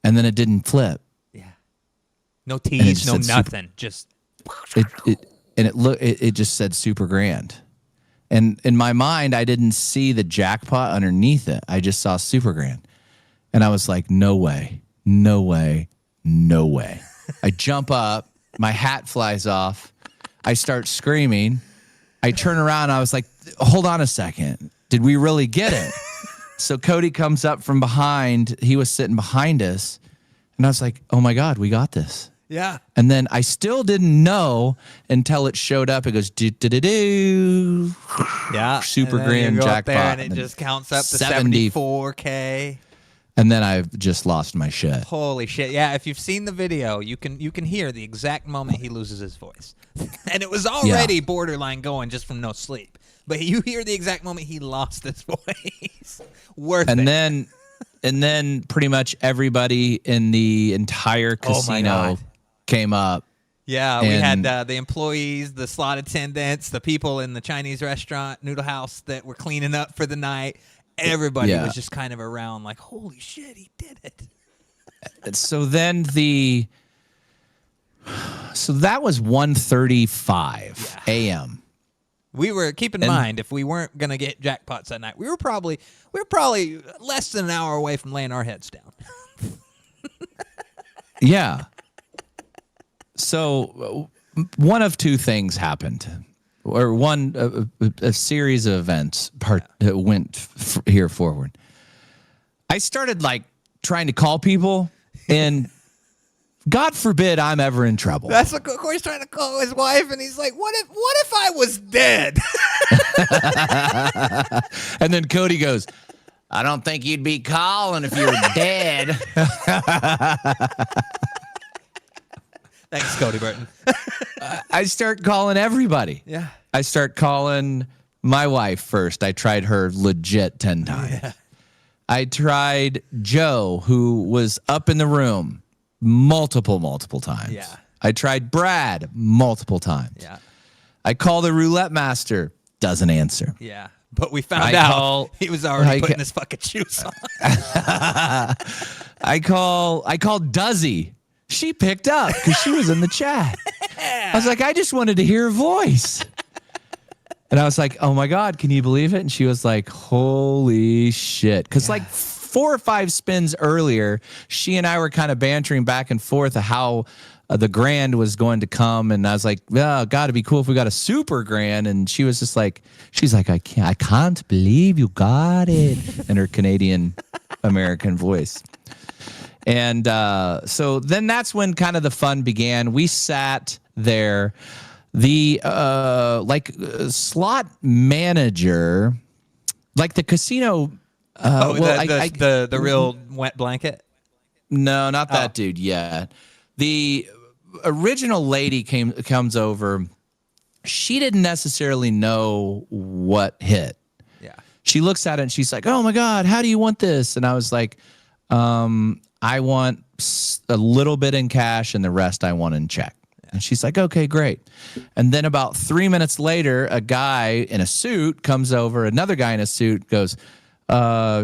and then it didn't flip. Yeah. No T's, no nothing. Just it just said super grand. And in my mind, I didn't see the jackpot underneath it. I just saw super grand. And I was like, no way, no way, no way. I jump up, my hat flies off. I start screaming. I turn around. I was like, hold on a second. Did we really get it? So Cody comes up from behind. He was sitting behind us. And I was like, oh, my God, we got this. Yeah. And then I still didn't know until it showed up. It goes, do-do-do-do. Yeah. Super grand jackpot. And it just counts up to 74K. And then I've just lost my shit. Holy shit. Yeah, if you've seen the video, you can hear the exact moment he loses his voice. And it was already borderline going just from no sleep. But you hear the exact moment he lost his voice. Worth it. And then pretty much everybody in the entire casino came up. Yeah, we had the employees, the slot attendants, the people in the Chinese restaurant, Noodle House that were cleaning up for the night. Everybody was just kind of around like, holy shit, he did it. So then that was 1:35 a.m. We were, keep in mind, if we weren't going to get jackpots that night, we were probably less than an hour away from laying our heads down. Yeah. So one of two things happened, or a series of events went here forward. I started like trying to call people, and God forbid I'm ever in trouble. That's what Corey's trying to call his wife, and he's like, "What if I was dead?" And then Cody goes, "I don't think you'd be calling if you were dead." Thanks, Cody Burton. I start calling everybody. Yeah. I start calling my wife first. I tried her legit 10 times. Yeah. I tried Joe, who was up in the room multiple times. Yeah. I tried Brad multiple times. Yeah. I call the roulette master, doesn't answer. Yeah. But we found out he was already putting his fucking shoes on. I called Duzzy. She picked up because she was in the chat. I was like, I just wanted to hear her voice. And I was like, oh my God, can you believe it? And she was like, holy shit. Because like 4 or 5 spins earlier, she and I were kind of bantering back and forth of how the grand was going to come. And I was like, well, God, it'd be cool if we got a super grand. And she was just like, I can't believe you got it. In her Canadian American voice. And so then that's when kind of the fun began. We sat there. The slot manager, like the casino. The real wet blanket. No, not that dude. Yeah, the original lady comes over. She didn't necessarily know what hit. Yeah. She looks at it and she's like, "Oh my God, how do you want this?" And I was like, I want a little bit in cash and the rest I want in check. And she's like, okay, great. And then about 3 minutes later, a guy in a suit comes over. Another guy in a suit goes,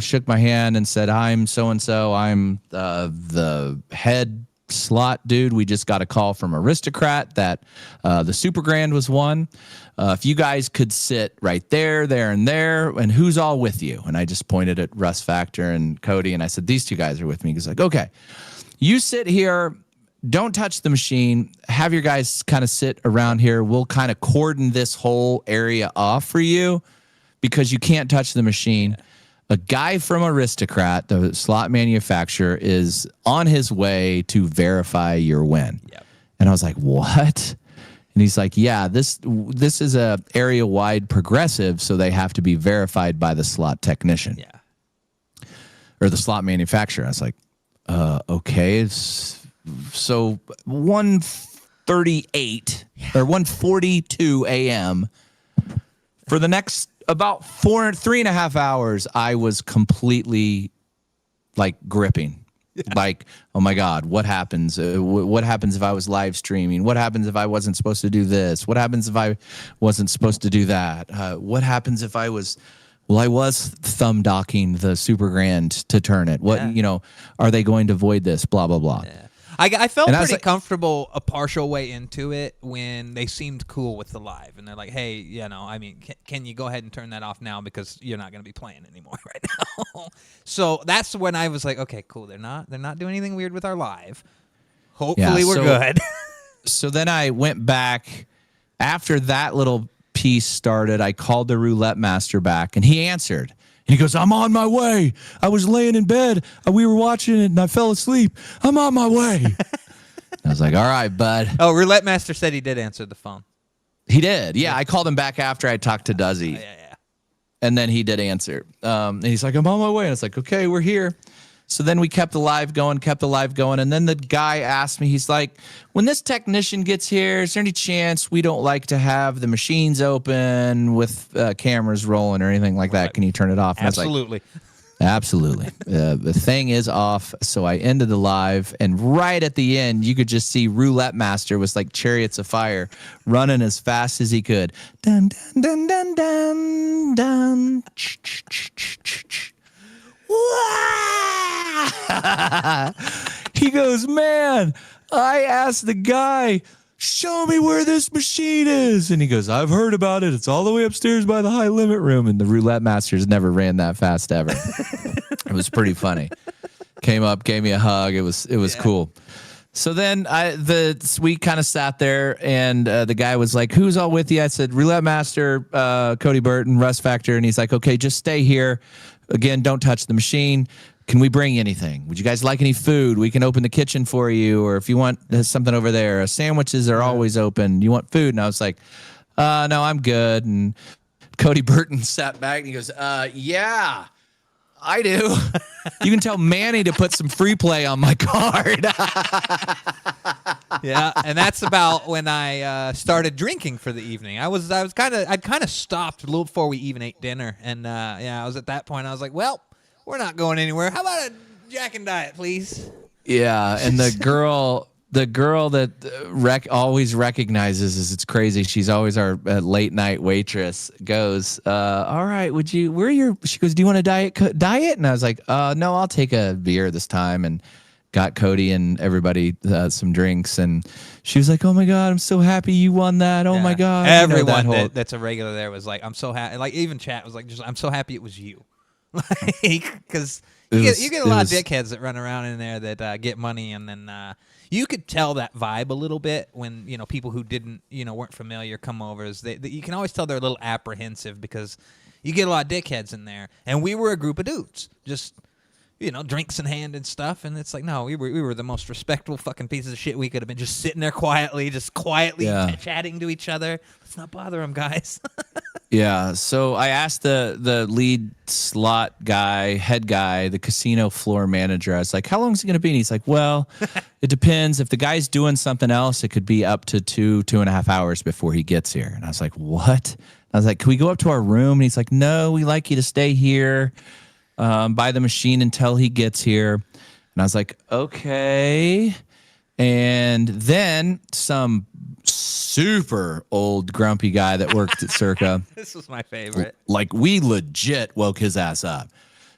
shook my hand and said, I'm so-and-so. I'm the head slot dude. We just got a call from Aristocrat that the Super Grand was won. If you guys could sit right there, there, and there, and who's all with you?" And I just pointed at Russ Factor and Cody, and I said, "These two guys are with me." He's like, "Okay, you sit here. Don't touch the machine. Have your guys kind of sit around here. We'll kind of cordon this whole area off for you because you can't touch the machine." A guy from Aristocrat, the slot manufacturer, is on his way to verify your win. Yep. And I was like, "What?" And he's like, "Yeah, this is a area-wide progressive, so they have to be verified by the slot technician." Yeah. Or the slot manufacturer. I was like, "Okay, so 1:38 or 1:42 a.m. for the next about 3.5 hours, I was completely like gripping. Like, oh my God, what happens? What happens if I was live streaming? What happens if I wasn't supposed to do this? What happens if I wasn't supposed to do that? What happens if I was, well, I was thumb docking the Super Grand to turn it. What, are they going to void this? Blah, blah, blah. Yeah. I felt And I was pretty like- comfortable a partial way into it when they seemed cool with the live. And they're like, "Hey, can you go ahead and turn that off now because you're not going to be playing anymore right now?" So that's when I was like, "Okay, cool. They're not doing anything weird with our live. Hopefully we're good." So then I went back after that little piece started. I called the roulette master back and he answered. And he goes, "I'm on my way. I was laying in bed. We were watching it, and I fell asleep. I'm on my way." I was like, "All right, bud." Oh, Roulette Master said he did answer the phone. He did. Yeah, I called him back after I talked to Duzzy. Yeah. And then he did answer. And he's like, "I'm on my way." And it's like, "Okay, we're here." So then we kept the live going. And then the guy asked me, he's like, "When this technician gets here, is there any chance we don't like to have the machines open with cameras rolling or anything like that? Can you turn it off?" And Absolutely. I was like, "Absolutely." The thing is off. So I ended the live. And right at the end, you could just see Roulette Master was like chariots of fire running as fast as he could. Dun, dun, dun, dun, dun, dun. He goes, "Man, I asked the guy, show me where this machine is." And he goes, "I've heard about it. It's all the way upstairs by the high limit room." And the Roulette Masters never ran that fast ever. It was pretty funny. Came up, gave me a hug. It was cool. So then we kind of sat there, and the guy was like, "Who's all with you?" I said, "Roulette Master, Cody Burton, Russ Factor." And he's like, "Okay, just stay here. Again, don't touch the machine. Can we bring you anything? Would you guys like any food? We can open the kitchen for you. Or if you want something over there, sandwiches are always open. You want food?" And I was like, "No, I'm good." And Cody Burton sat back and he goes, "Yeah, I do. You can tell Manny to put some free play on my card." Yeah, and that's about when I started drinking for the evening. I'd kind of stopped a little before we even ate dinner, and I was at that point. I was like, "Well, we're not going anywhere. How about a Jack and Diet, please?" Yeah, and the girl that always recognizes us, it's crazy. She's always our late night waitress. Goes, "All right, she goes, "Do you want a diet?" And I was like, "No, I'll take a beer this time." And got Cody and everybody some drinks, and she was like, "Oh my God, I'm so happy you won that. Oh my God." Everyone that's a regular there was like, "I'm so happy." Like even chat was like, "I'm so happy it was you." Like, because you get a lot of dickheads that run around in there that get money, and then you could tell that vibe a little bit when people who weren't familiar come over. You can always tell they're a little apprehensive because you get a lot of dickheads in there, and we were a group of dudes, just drinks in hand and stuff, and it's like, no, we were the most respectful fucking pieces of shit we could have been, just sitting there quietly chatting to each other. Let's not bother them, guys. Yeah, so I asked the lead slot guy, head guy, the casino floor manager. I was like, "How long is it going to be?" And he's like, "Well, it depends. If the guy's doing something else, it could be up to 2.5 hours before he gets here." And I was like, "What?" I was like, "Can we go up to our room?" And he's like, "No, we like you to stay here by the machine until he gets here." And I was like, "Okay." And then some super old grumpy guy that worked at Circa. This was my favorite. Like, we legit woke his ass up.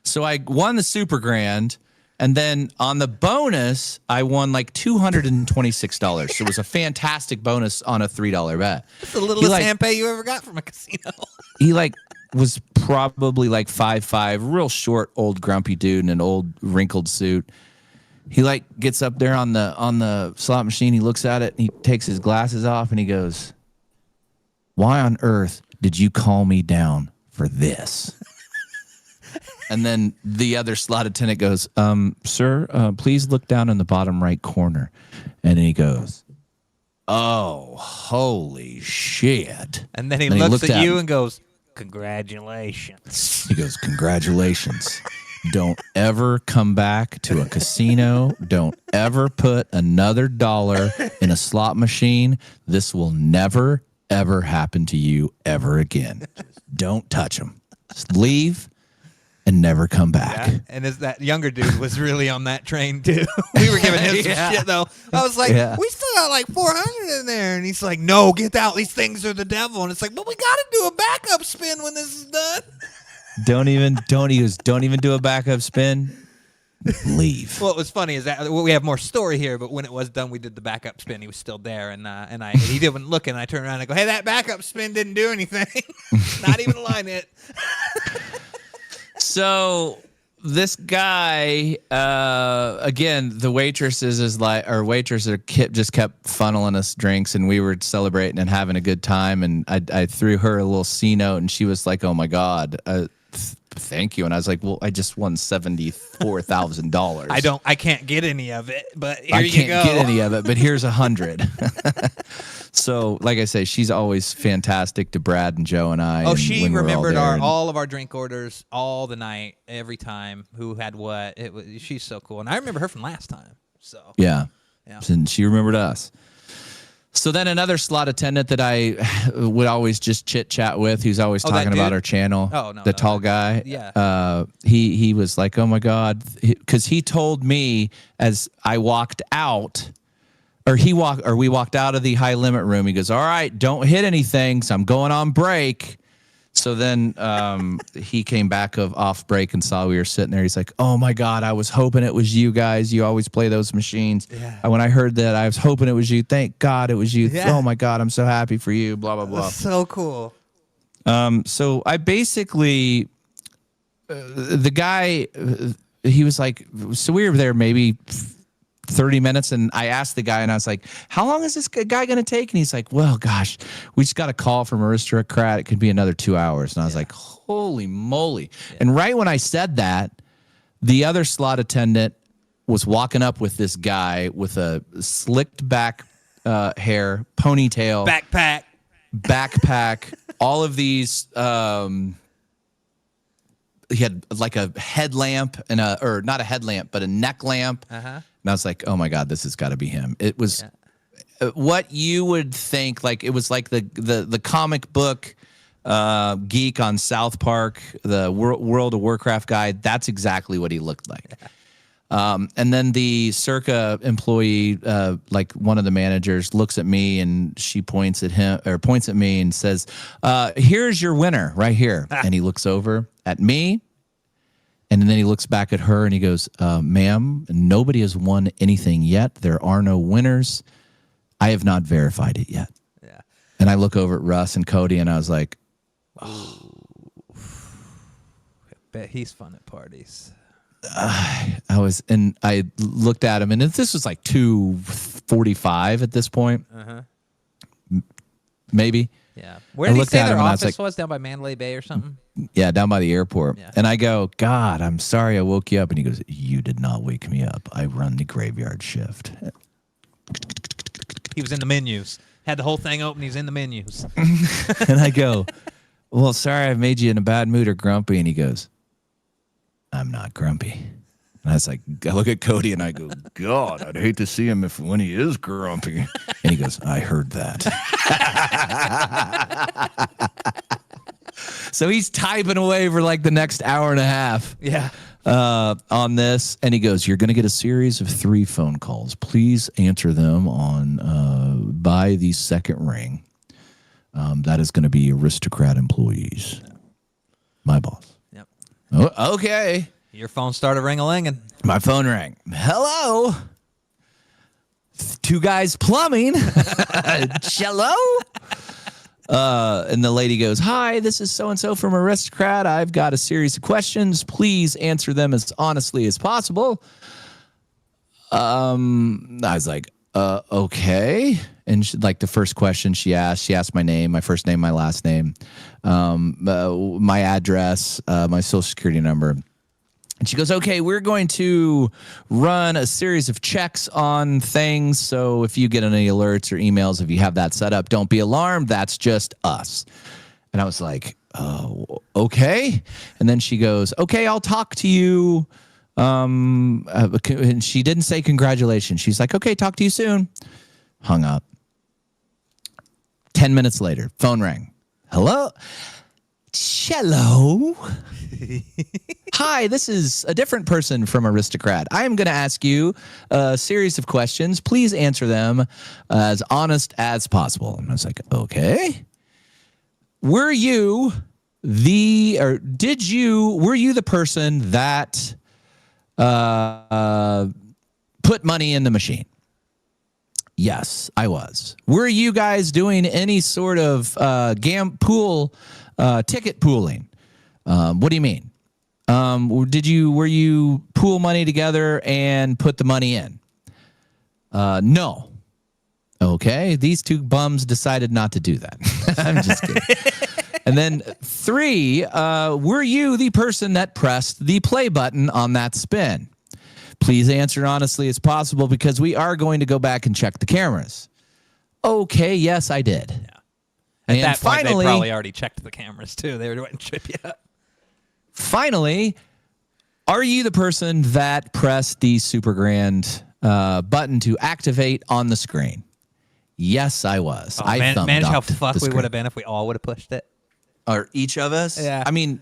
So I won the Super Grand, And then on the bonus, I won like $226. So it was a fantastic bonus on a $3 bet. It's the littlest hand pay you ever got from a casino. He like was probably like 5'5", real short, old grumpy dude in an old wrinkled suit. He like gets up there on the slot machine. He looks at it and he takes his glasses off and he goes, "Why on earth did you call me down for this?" And then the other slot attendant goes, "Sir, please look down in the bottom right corner." And then he goes, "Oh, holy shit!" And then he looks at you and goes, "Congratulations." He goes, "Congratulations. Don't ever come back to a casino. Don't ever put another dollar in a slot machine. This will never, ever happen to you ever again. Don't touch them. Just leave and never come back." Yeah. And as that younger dude was really on that train too. We were giving him some shit though. I was like, "We still got like 400 in there," and he's like, "No, get out. These things are the devil." And it's like, "But we got to do a backup spin when this is done." Don't even do a backup spin. Leave. What was funny is that we have more story here, but when it was done, we did the backup spin. He was still there, and he didn't look, and I turned around and I go, "Hey, that backup spin didn't do anything. Not even a line hit." So this guy, again, the waitresses just kept funneling us drinks, and we were celebrating and having a good time. And I threw her a little C note, and she was like, "Oh my God, thank you." And I was like, "Well, I just won $74,000. I can't get any of it, but here I you can't go. get any of it, but here's 100." So, like I say, she's always fantastic to Brad and Joe and I. Oh, and she when we're remembered all there all of our drink orders all the night, every time, who had what. She's so cool, and I remember her from last time. So yeah. Yeah. And she remembered us. So then another slot attendant that I would always just chit chat with, who's always talking about our channel. Oh, no, the tall guy. Yeah. He was like, "Oh my God," because he told me as I walked out. We walked out of the high limit room. He goes, "All right, don't hit anything. So I'm going on break." So then he came back off break and saw we were sitting there. He's like, "Oh my God, I was hoping it was you guys. You always play those machines." Yeah. And when I heard that, I was hoping it was you. Thank God it was you. Yeah. Oh my God, I'm so happy for you. Blah blah blah. That's so cool. So I basically, the guy, he was like, so we were there maybe 30 minutes, and I asked the guy, and I was like, "How long is this guy going to take?" And he's like, "Well, gosh, we just got a call from Aristocrat. It could be another 2 hours." And I was like, "Holy moly." Yeah. And right when I said that, the other slot attendant was walking up with this guy with a slicked back hair, ponytail, backpack, all of these. He had like a headlamp and or not a headlamp, but a neck lamp. And I was like, "Oh my God, this has got to be him." It was what you would think. Like it was like the comic book geek on South Park, the World of Warcraft guy. That's exactly what he looked like. And then the Circa employee, like one of the managers, looks at me and she points at me and says, "Here's your winner right here." And he looks over at me. And then he looks back at her and he goes, "Ma'am, nobody has won anything yet. There are no winners. I have not verified it yet." Yeah. And I look over at Russ and Cody and I was like, "Oh, I bet he's fun at parties." I looked at him, and this was like 2:45 at this point, maybe. Yeah. Where did he say their office was? Down by Mandalay Bay or something? Yeah, down by the airport. Yeah. And I go, "God, I'm sorry I woke you up." And he goes, "You did not wake me up. I run the graveyard shift." He was in the menus. Had the whole thing open. He's in the menus. And I go, "Well, sorry I made you in a bad mood or grumpy." And he goes, "I'm not grumpy." And I was like, I look at Cody and I go, "God, I'd hate to see him when he is grumpy." And he goes, "I heard that." So he's typing away for like the next hour and a half. Yeah. On this, and he goes, "You're going to get a series of 3 phone calls. Please answer them by the second ring. That is going to be Aristocrat employees." My boss. Yep. Oh, okay. Your phone started ring-a-linging. My phone rang. Hello? Two Guys Plumbing. Hello? And the lady goes, hi, this is so-and-so from Aristocrat. I've got a series of questions. Please answer them as honestly as possible. I was like, okay. And she, like the first question she asked my name, my first name, my last name, my address, my social security number. And she goes, okay, we're going to run a series of checks on things. So if you get any alerts or emails, if you have that set up, don't be alarmed. That's just us. And I was like, oh, okay. And then she goes, okay, I'll talk to you. And she didn't say congratulations. She's like, okay, talk to you soon. Hung up. 10 minutes later, phone rang. Hello? Hello? Hi, this is a different person from Aristocrat. I am going to ask you a series of questions. Please answer them as honest as possible. And I was like, okay. Were you the person that put money in the machine? Yes, I was. Were you guys doing any sort of ticket pooling? What do you mean? Were you pool money together and put the money in? No. Okay. These two bums decided not to do that. I'm just kidding. And then 3, were you the person that pressed the play button on that spin? Please answer honestly as possible because we are going to go back and check the cameras. Okay, yes, I did. Yeah. At that point, they probably already checked the cameras, too. They were going to trip you up. Finally, are you the person that pressed the Super Grand button to activate on the screen? Yes, I was. Oh, man, how fucked we would have been if we all would have pushed it. Or each of us? Yeah. I mean,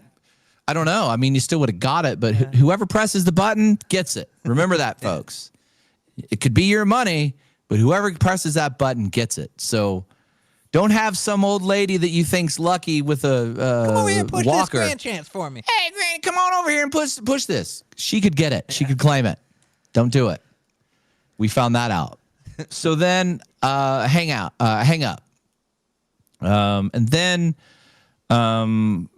I don't know. I mean, you still would have got it, but whoever presses the button gets it. Remember that, folks. It could be your money, but whoever presses that button gets it. So don't have some old lady that you think's lucky with a come over here and push walker. This grand chance for me. Hey, Granny, come on over here and push this. She could get it. She could claim it. Don't do it. We found that out. So then hang up. And then in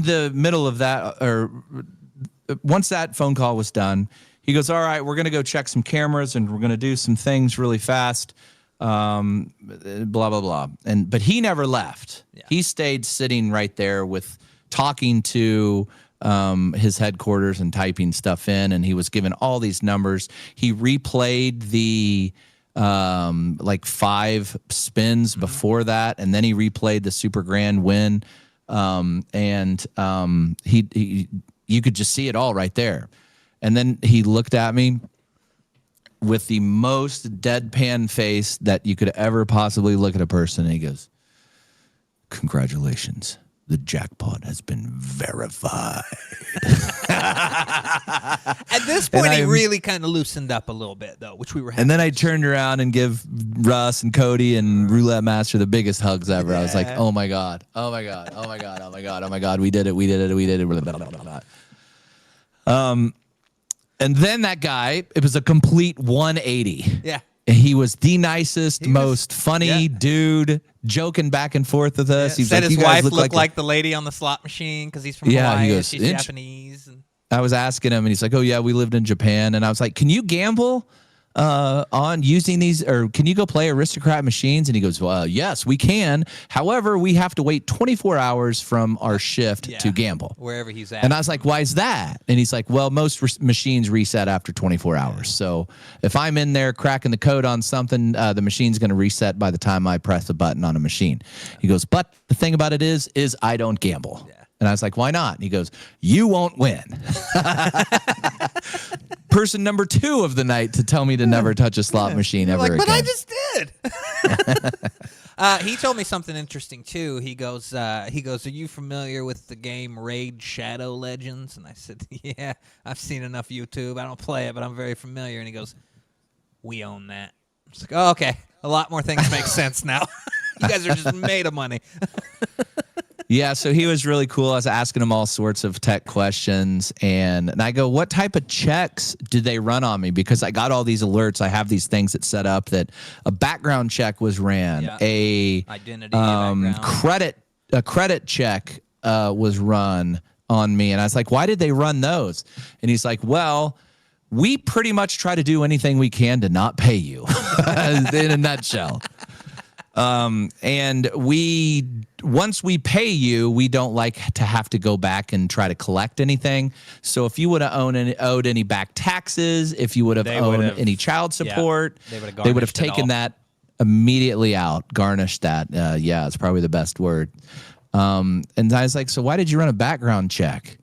the middle of that, or once that phone call was done, he goes, all right, we're going to go check some cameras and we're going to do some things really fast. Blah, blah, blah. But he never left. Yeah. He stayed sitting right there talking to his headquarters and typing stuff in. And he was given all these numbers. He replayed the 5 spins before that. And then he replayed the Super Grand win. You could just see it all right there. And then he looked at me with the most deadpan face that you could ever possibly look at a person. And he goes, congratulations. The jackpot has been verified. At this point, he really kind of loosened up a little bit, though, which we were happy. And then I turned around and give Russ and Cody and Roulette Master the biggest hugs ever. Yeah. I was like, oh, my God. Oh, my God. Oh, my God. Oh, my God. Oh, my God. We did it. We did it. We did it. Blah, blah, blah, blah, blah. And then that guy, it was a complete 180. Yeah. He was the nicest, most funny dude, joking back and forth with us. He said his wife looked like the lady on the slot machine because he's from Hawaii. He goes, she's Japanese. I was asking him, and he's like, oh, yeah, we lived in Japan. And I was like, can you gamble on using these, or can you go play Aristocrat machines? And he goes, well, yes, we can. However, we have to wait 24 hours from our shift to gamble. Wherever he's at. And I was like, why is that? And he's like, well, most machines reset after 24 hours. So if I'm in there cracking the code on something, the machine's going to reset by the time I press the button on a machine. He goes, but the thing about it is I don't gamble. Yeah. And I was like, why not? And he goes, you won't win. Person number 2 of the night to tell me to never touch a slot machine ever again. But I just did. He told me something interesting, too. He goes, are you familiar with the game Raid Shadow Legends? And I said, yeah, I've seen enough YouTube. I don't play it, but I'm very familiar. And he goes, we own that. I was like, oh, okay. A lot more things make sense now. You guys are just made of money. Yeah, so he was really cool. I was asking him all sorts of tech questions, and I go, what type of checks do they run on me? Because I got all these alerts. I have these things that set up that a background check was ran, a identity background. a credit check was run on me. And I was like, why did they run those? And he's like, well, we pretty much try to do anything we can to not pay you in a nutshell. And once we pay you, we don't like to have to go back and try to collect anything. So if you would have owed any back taxes, if you would have owed any child support, they would have taken that immediately out, garnished that. Yeah, it's probably the best word. And I was like, so why did you run a background check?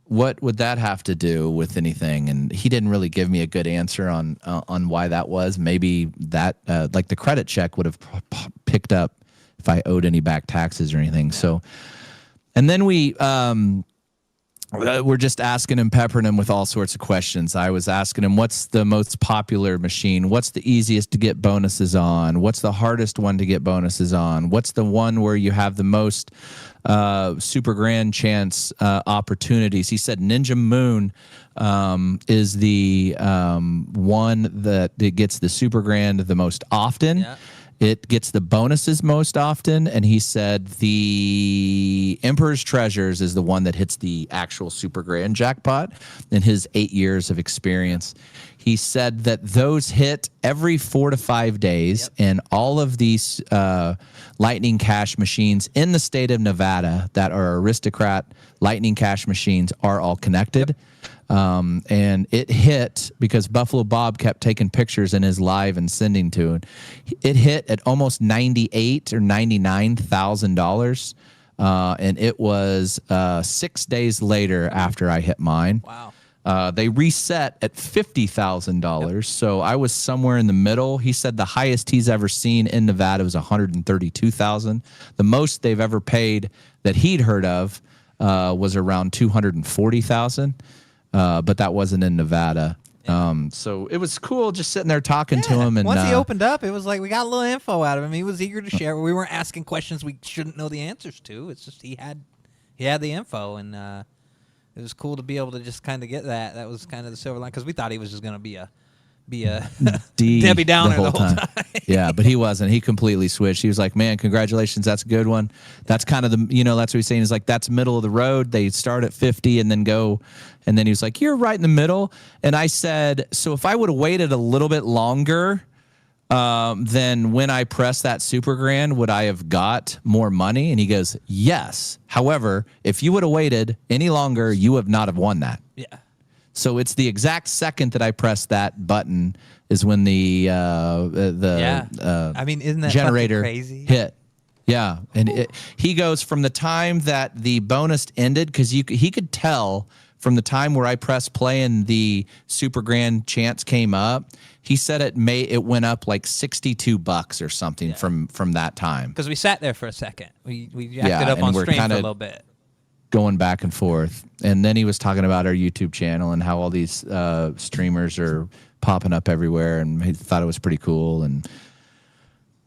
What would that have to do with anything? And he didn't really give me a good answer on why that was. Maybe that, like the credit check would have picked up if I owed any back taxes or anything. So, and then we're just asking him, peppering him with all sorts of questions. I was asking him, what's the most popular machine? What's the easiest to get bonuses on? What's the hardest one to get bonuses on? What's the one where you have the most super grand chance opportunities? He said Ninja Moon is the one that gets the super grand the most often. Yeah. It gets the bonuses most often, and he said the Emperor's Treasures is the one that hits the actual super grand jackpot in his 8 years of experience. He said that those hit every 4 to 5 days, and all of these Lightning Cash machines in the state of Nevada that are Aristocrat Lightning Cash machines are all connected. And it hit because Buffalo Bob kept taking pictures in his live and sending to it. It hit at almost $98,000 or $99,000. And it was 6 days later after I hit mine. Wow. They reset at $50,000. Yep. So I was somewhere in the middle. He said the highest he's ever seen in Nevada was $132,000. The most they've ever paid that he'd heard of was around $240,000. But that wasn't in Nevada. So it was cool just sitting there talking to him. And once he opened up, it was like we got a little info out of him. He was eager to share. We weren't asking questions we shouldn't know the answers to. It's just he had the info, and it was cool to be able to just kind of get that. That was kind of the silver line, because we thought he was just going to be a Debbie Downer the whole time. Yeah, but he wasn't. He completely switched. He was like, man, congratulations. That's a good one. That's kind of the, that's what he's saying. Is like, that's middle of the road. They start at 50 and then go. And then he was like, you're right in the middle. And I said, so if I would have waited a little bit longer, then when I pressed that super grand, would I have got more money? And he goes, yes. However, if you would have waited any longer, you would not have won that. Yeah. So it's the exact second that I pressed that button is when the I mean, isn't that generator crazy? Hit. Yeah, and he goes from the time that the bonus ended, because he could tell from the time where I pressed play and the super grand chance came up. He said it went up like $62 or something from that time. Because we sat there for a second. We jacked it up on stream for a little bit. Going back and forth. And then he was talking about our YouTube channel and how all these streamers are popping up everywhere, and he thought it was pretty cool. And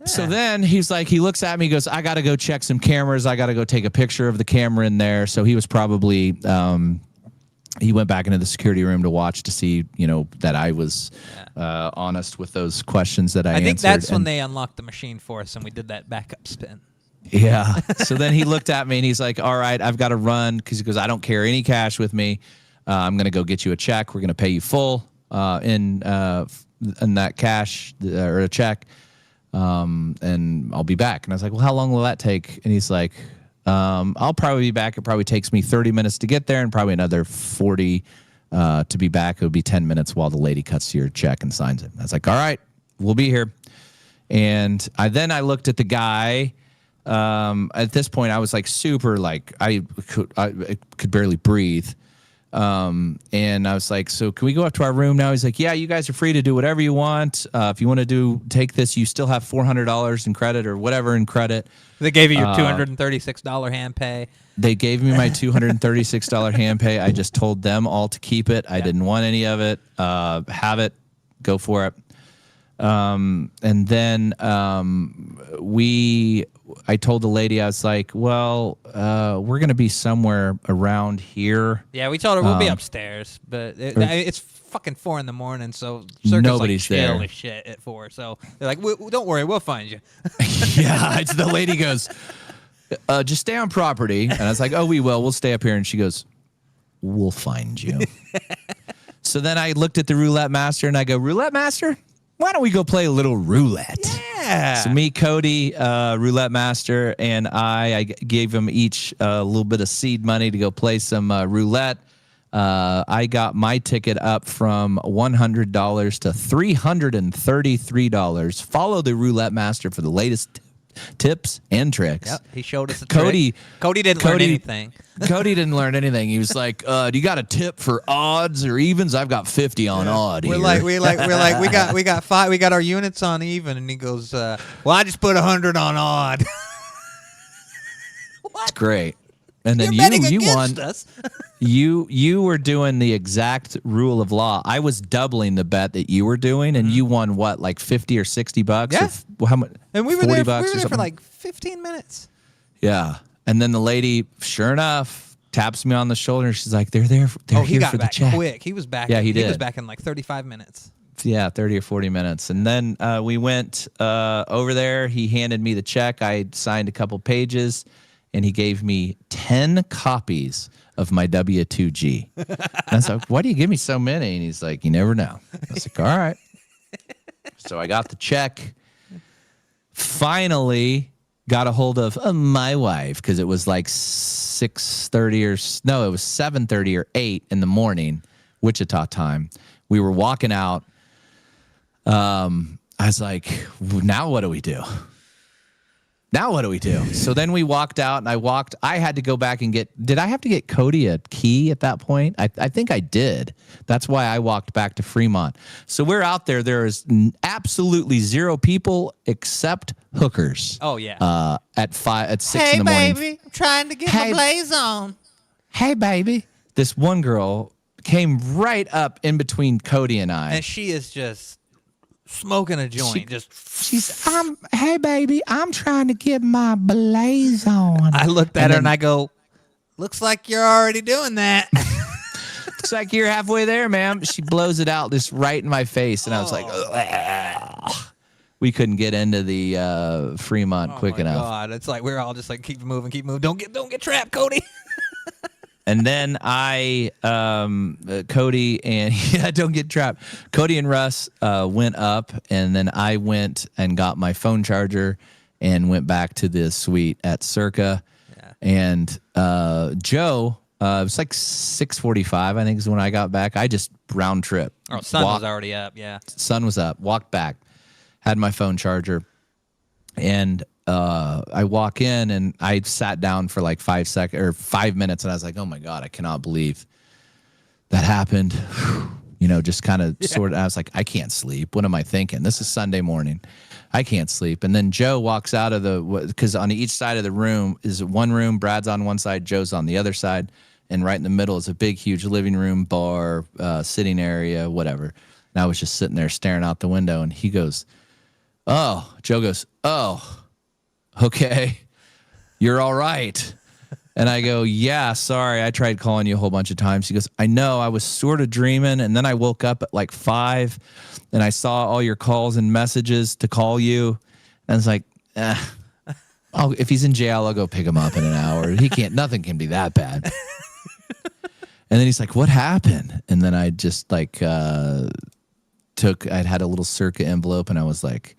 so then he's like, he looks at me, he goes, I got to go check some cameras. I got to go take a picture of the camera in there. So he was probably, he went back into the security room to watch to see, that I was honest with those questions that I answered. I think that's when they unlocked the machine for us and we did that backup spin. Yeah. So then he looked at me and he's like, all right, I've got to run, because he goes, I don't carry any cash with me. I'm going to go get you a check. We're going to pay you full in that cash or a check. And I'll be back. And I was like, well, how long will that take? And he's like, I'll probably be back. It probably takes me 30 minutes to get there and probably another 40 to be back. It would be 10 minutes while the lady cuts your check and signs it. And I was like, all right, we'll be here. And I looked at the guy. At this point, I was like super, like I could barely breathe. And I was like, so can we go up to our room now? He's like, yeah, you guys are free to do whatever you want. If you want to take this, you still have $400 in credit or whatever in credit. They gave you your $236 hand pay. They gave me my $236 hand pay. I just told them all to keep it. I didn't want any of it. Have it, go for it. And then I told the lady, I was like, well, we're going to be somewhere around here. Yeah, we told her we'll be upstairs, but it's fucking 4 a.m, so Circus Nobody's like chill there. as shit at 4. So they're like, don't worry, we'll find you. Yeah, the lady goes, just stay on property. And I was like, oh, we will. We'll stay up here. And she goes, we'll find you. So then I looked at the roulette master and I go, roulette master, why don't we go play a little roulette? Yeah. So me, Cody, roulette master, and I gave them each a little bit of seed money to go play some roulette. I got my ticket up from $100 to $333. Follow the roulette master for the latest tips and tricks. Yep, he showed us a Cody. trick. Cody didn't learn anything. Cody didn't learn anything. He was like, "Do you got a tip for odds or evens? I've got 50 on odd here." We're like, we got 5. We got our units on even, and he goes, "Well, I just put 100 on odd." It's great. And then You're betting you against won. us. You were doing the exact rule of law. I was doubling the bet that you were doing, and you won what, like $50 or $60? Yeah. Or how much? And we were 40 there. bucks We or were there for something? like 15 minutes. Yeah. And then the lady, sure enough, taps me on the shoulder. And she's like, "They're there. They're He here got for the back check." quick. He was back. Yeah, he He was did. back in like 35 minutes. Yeah, 30 or 40 minutes. And then we went over there. He handed me the check. I signed a couple pages, and he gave me 10 copies of my W-2G. And I was like, "Why do you give me so many?" And he's like, "You never know." I was like, "All right." So I got the check. Finally got a hold of my wife, because it was like 6:30 or no, it was 7:30 or 8 in the morning, Wichita time. We were walking out. I was like, now what do we do? Now what do we do? So then we walked out, and I had to go back and did I have to get Cody a key at that point? I think I did. That's why I walked back to Fremont. So we're out there. There is absolutely zero people except hookers. Oh yeah. At 6 in the morning. Baby, I'm trying to get Hey. my blaze on. Hey, baby. This one girl came right up in between Cody and I. And she is just smoking a joint. She's, hey, baby, I'm trying to get my blaze on. I looked at her and I go, "Looks like you're already doing that." Looks like you're halfway there, ma'am. She blows it out just right in my face. And I was like, ugh. We couldn't get into the Fremont quick my enough. God, it's like we're all just like keep moving. Don't get trapped, Cody. And then Cody and yeah, don't get trapped. Cody and Russ went up, and then I went and got my phone charger and went back to the suite at Circa. Yeah. And Joe, it was like 6:45, I think, is when I got back. I just round trip. Oh, sun was already up. Yeah. Sun was up. Walked back, had my phone charger, and I walk in, and I sat down for like 5 minutes, and I was like, "Oh my God, I cannot believe that happened." Just kind of sort of. I was like, "I can't sleep. What am I thinking? This is Sunday morning. I can't sleep." And then Joe walks out of because on each side of the room is one room. Brad's on one side, Joe's on the other side, and right in the middle is a big, huge living room, bar, sitting area, whatever. And I was just sitting there staring out the window, and he goes, "Oh," Joe goes, "Oh. Okay, you're all right." And I go, "Yeah, sorry, I tried calling you a whole bunch of times." He goes, "I know, I was sort of dreaming, and then I woke up at like 5, and I saw all your calls and messages to call you." And I was like, if he's in jail, I'll go pick him up in an hour. Nothing can be that bad. And then he's like, "What happened?" And then I just like I'd had a little Circa envelope, and I was like,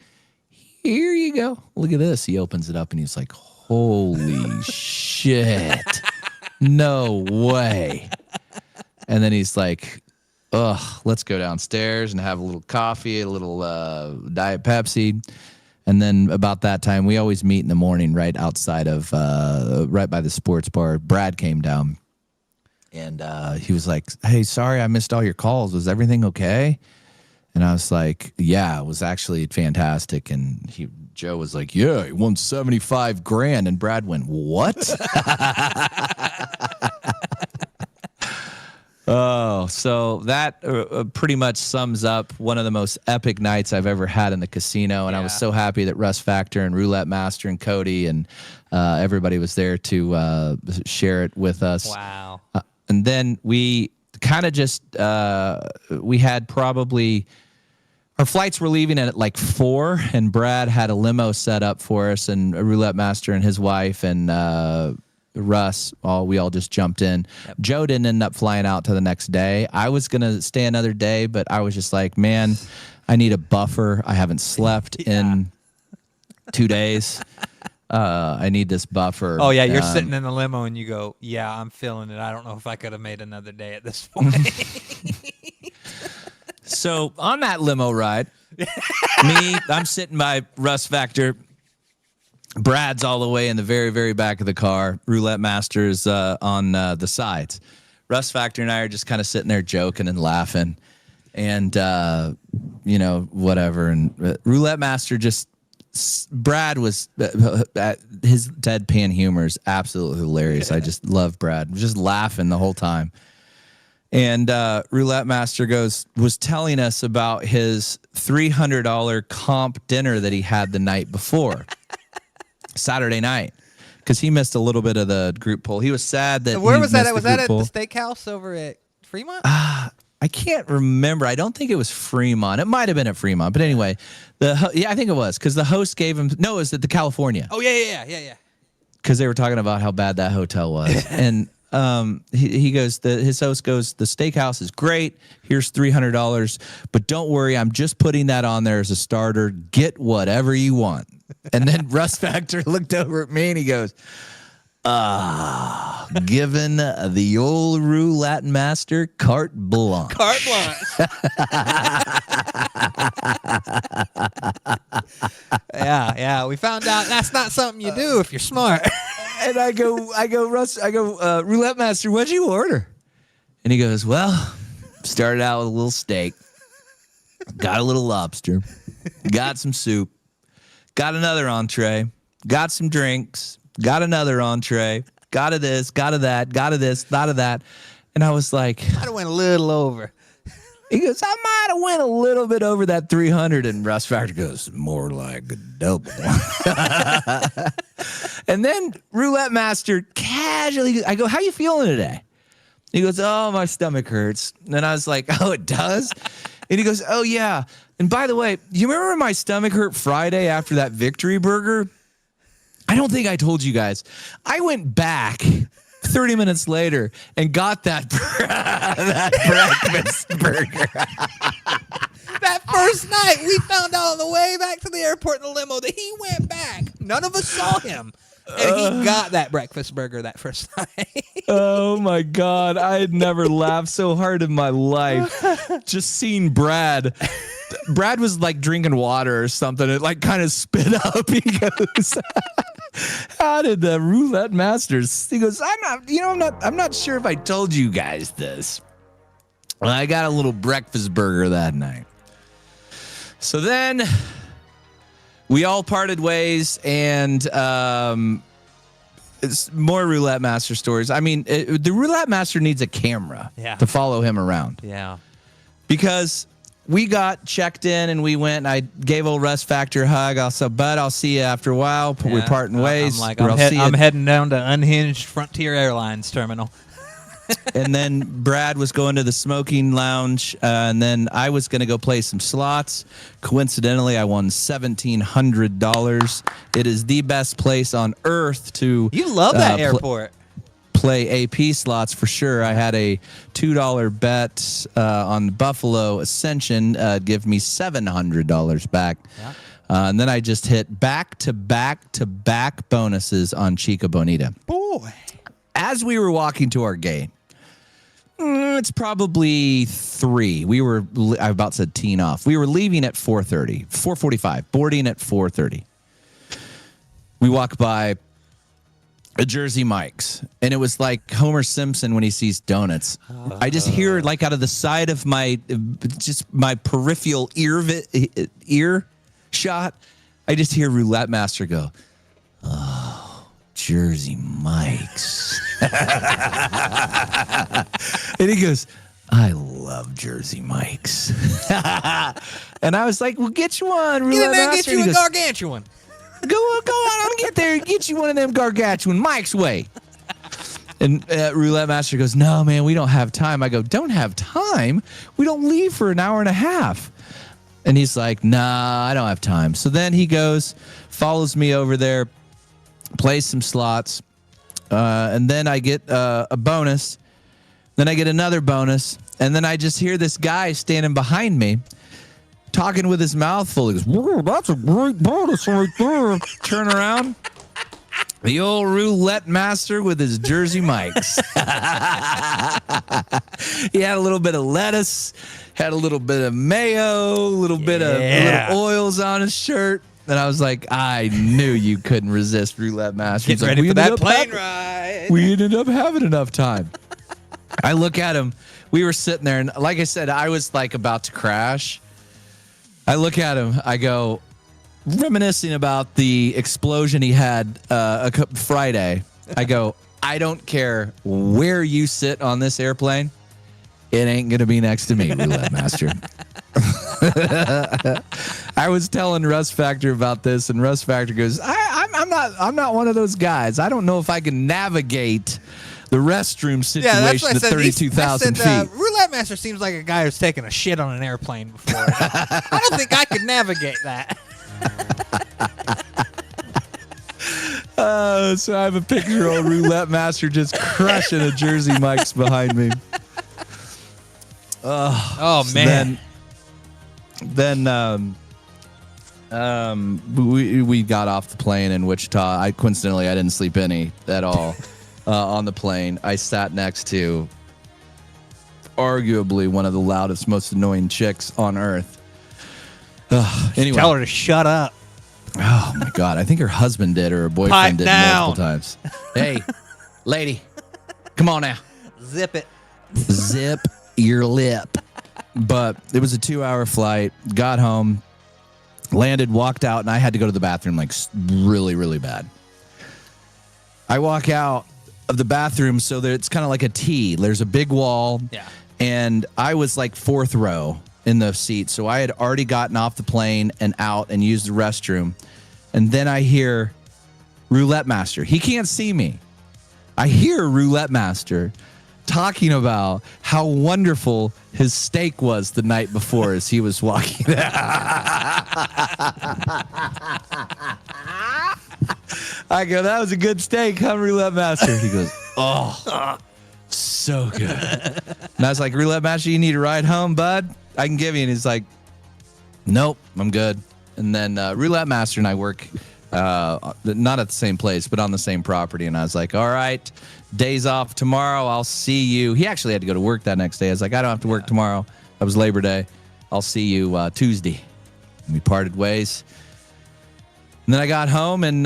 "Here you go. Look at this." He opens it up, and he's like, "Holy shit. No way." And then he's like, "Ugh, let's go downstairs and have a little coffee, a little Diet Pepsi." And then about that time, we always meet in the morning right outside of, right by the sports bar. Brad came down, and he was like, "Hey, sorry I missed all your calls. Was everything okay?" And I was like, "Yeah, it was actually fantastic." And Joe was like, "Yeah, he won $75,000. And Brad went, "What?" Oh, So that pretty much sums up one of the most epic nights I've ever had in the casino. And I was so happy that Russ Factor and Roulette Master and Cody and everybody was there to share it with us. Wow. And then we kind of just, we had probably, our flights were leaving at like 4, and Brad had a limo set up for us, and a Roulette Master and his wife and Russ, we all just jumped in. Yep. Joe didn't end up flying out to the next day. I was going to stay another day, but I was just like, man, I need a buffer. I haven't slept in 2 days. I need this buffer. Oh, yeah, you're sitting in the limo and you go, yeah, I'm feeling it. I don't know if I could have made another day at this point. So on that limo ride, I'm sitting by Russ Factor. Brad's all the way in the very, very back of the car. Roulette Master's on the sides. Russ Factor and I are just kind of sitting there joking and laughing and, whatever. And Roulette Master Brad was, his deadpan humor is absolutely hilarious. I just love Brad. Just laughing the whole time. And Roulette Master was telling us about his $300 comp dinner that he had the night before, Saturday night, because he missed a little bit of the group poll. He was sad that. Where was that at? Was that at the steakhouse over at Fremont? I can't remember. I don't think it was Fremont. It might have been at Fremont, but anyway, I think it was because the host gave him. No, it was at the California. Oh yeah. Because they were talking about how bad that hotel was, and. He goes, his host goes, the steakhouse is great. Here's $300, but don't worry. I'm just putting that on there as a starter. Get whatever you want. And then Russ Factor looked over at me and he goes, given the old Roulette Master carte blanche. Carte blanche. Yeah. We found out that's not something you do if you're smart. And I go, Roulette Master, what'd you order? And he goes, well, started out with a little steak, got a little lobster, got some soup, got another entree, got some drinks, got another entree, got a this, got a that, got a this, thought of that. And I was like, I'd have went a little over. He goes, I might have went a little bit over that 300. And Russ Factor goes, more like a double. And then Roulette Master casually, I go, how you feeling today? He goes, oh, my stomach hurts. And I was like, oh, it does? And he goes, oh, yeah. And by the way, you remember when my stomach hurt Friday after that victory burger? I don't think I told you guys. I went back 30 minutes later and got that breakfast burger. That first night, we found out on the way back to the airport in the limo that he went back. None of us saw him. And he got that breakfast burger that first night. Oh, my God. I had never laughed so hard in my life. Just seeing Brad. Brad was like drinking water or something. It like kind of spit up. He goes, how did the Roulette Masters? He goes, I'm not sure if I told you guys this. Well, I got a little breakfast burger that night. So then we all parted ways, and it's more Roulette Master stories. I mean, the Roulette Master needs a camera to follow him around. Yeah. Because we got checked in and we went, and I gave old Russ Factor a hug. I said, bud, I'll see you after a while. Yeah. We're parting ways. I'm heading down to Unhinged Frontier Airlines Terminal. And then Brad was going to the smoking lounge, and then I was going to go play some slots. Coincidentally, I won $1,700. It is the best place on earth to. You love that airport. Play AP slots for sure. I had a $2 bet on Buffalo Ascension, give me $700 back. Yeah. And then I just hit back-to-back-to-back bonuses on Chica Bonita. Boy. As we were walking to our gate, it's probably 3. I about said teen off. We were leaving at 4:45, boarding at 4:30. We walk by a Jersey Mike's, and it was like Homer Simpson when he sees donuts. I just hear like out of the side of my peripheral ear shot, I just hear Roulette Master go, oh, Jersey Mike's. And he goes, I love Jersey Mike's. And I was like, well, get you one. Get in Roulette there and Master. get you And a he goes, gargantuan. go on, get there and get you one of them gargantuan Mike's way. And Roulette Master goes, no, man, we don't have time. I go, don't have time? We don't leave for an hour and a half. And he's like, nah, I don't have time. So then he goes, follows me over there, plays some slots, and then I get a bonus. Then I get another bonus, and then I just hear this guy standing behind me talking with his mouth full. He goes, whoa, that's a great bonus right there. Turn around. The old Roulette Master with his Jersey Mike's. He had a little bit of lettuce, had a little bit of mayo, a little bit of little oils on his shirt. And I was like, I knew you couldn't resist Roulette Master. Getting ready for that plane ride. We ended up having enough time. I look at him. We were sitting there, and like I said, I was like about to crash. I look at him. I go, reminiscing about the explosion he had Friday. I go, I don't care where you sit on this airplane. It ain't going to be next to me, Roulette Master. I was telling Russ Factor about this, and Russ Factor goes, I'm not one of those guys. I don't know if I can navigate the restroom situation at 32,000 feet. Roulette Master seems like a guy who's taken a shit on an airplane before. I don't think I could navigate that. So I have a picture of Roulette Master just crushing a Jersey Mike's behind me. Oh man! Then we got off the plane in Wichita. Coincidentally I didn't sleep any at all on the plane. I sat next to arguably one of the loudest, most annoying chicks on earth. Anyway, tell her to shut up. Oh my God! I think her husband did, or her boyfriend Pipe did down. multiple times. Hey, lady, come on now. Zip it. Zip your lip. But it was a 2-hour flight. Got home, landed, walked out, and I had to go to the bathroom like really, really bad. I walk out of the bathroom, so that it's kind of like a T. There's a big wall. Yeah. And I was like 4th row in the seat, so I had already gotten off the plane and out and used the restroom. And then I hear Roulette Master. He can't see me. I hear Roulette Master talking about how wonderful his steak was the night before as he was walking. I go, that was a good steak, huh, Roulette Master? He goes, oh, so good. And I was like, Roulette Master, you need a ride home, bud? I can give you. And he's like, nope, I'm good. And then Roulette Master and I work not at the same place, but on the same property. And I was like, all right, days off tomorrow. I'll see you. He actually had to go to work that next day. I was like, I don't have to work tomorrow. That was Labor Day. I'll see you Tuesday. And we parted ways. And then I got home, and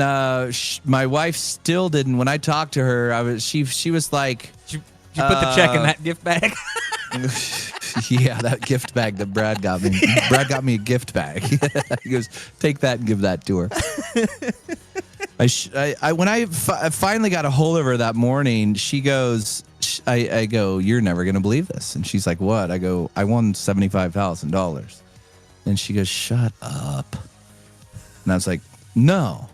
my wife still didn't. When I talked to her, she was like, Did you put the check in that gift bag? yeah, that gift bag that Brad got me. Brad got me a gift bag. He goes, take that and give that to her. When I finally got a hold of her that morning, she goes, I go, you're never going to believe this. And she's like, what? I go, I won $75,000. And she goes, shut up. And I was like, no,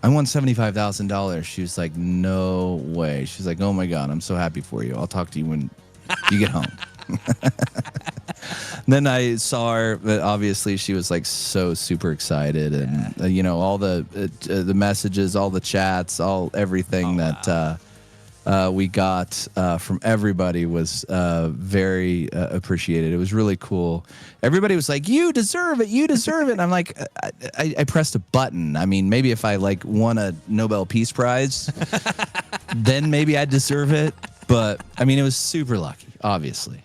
I won $75,000. She was like, no way. She's like, oh my God, I'm so happy for you. I'll talk to you when you get home. Then I saw her, but obviously she was like so super excited, and all the messages, all the chats, everything that we got from everybody was very appreciated. It was really cool. Everybody was like, you deserve it, you deserve it. And I'm like, I pressed a button. I mean, maybe if I like won a Nobel Peace Prize, then maybe I'd deserve it. But I mean, it was super lucky, obviously.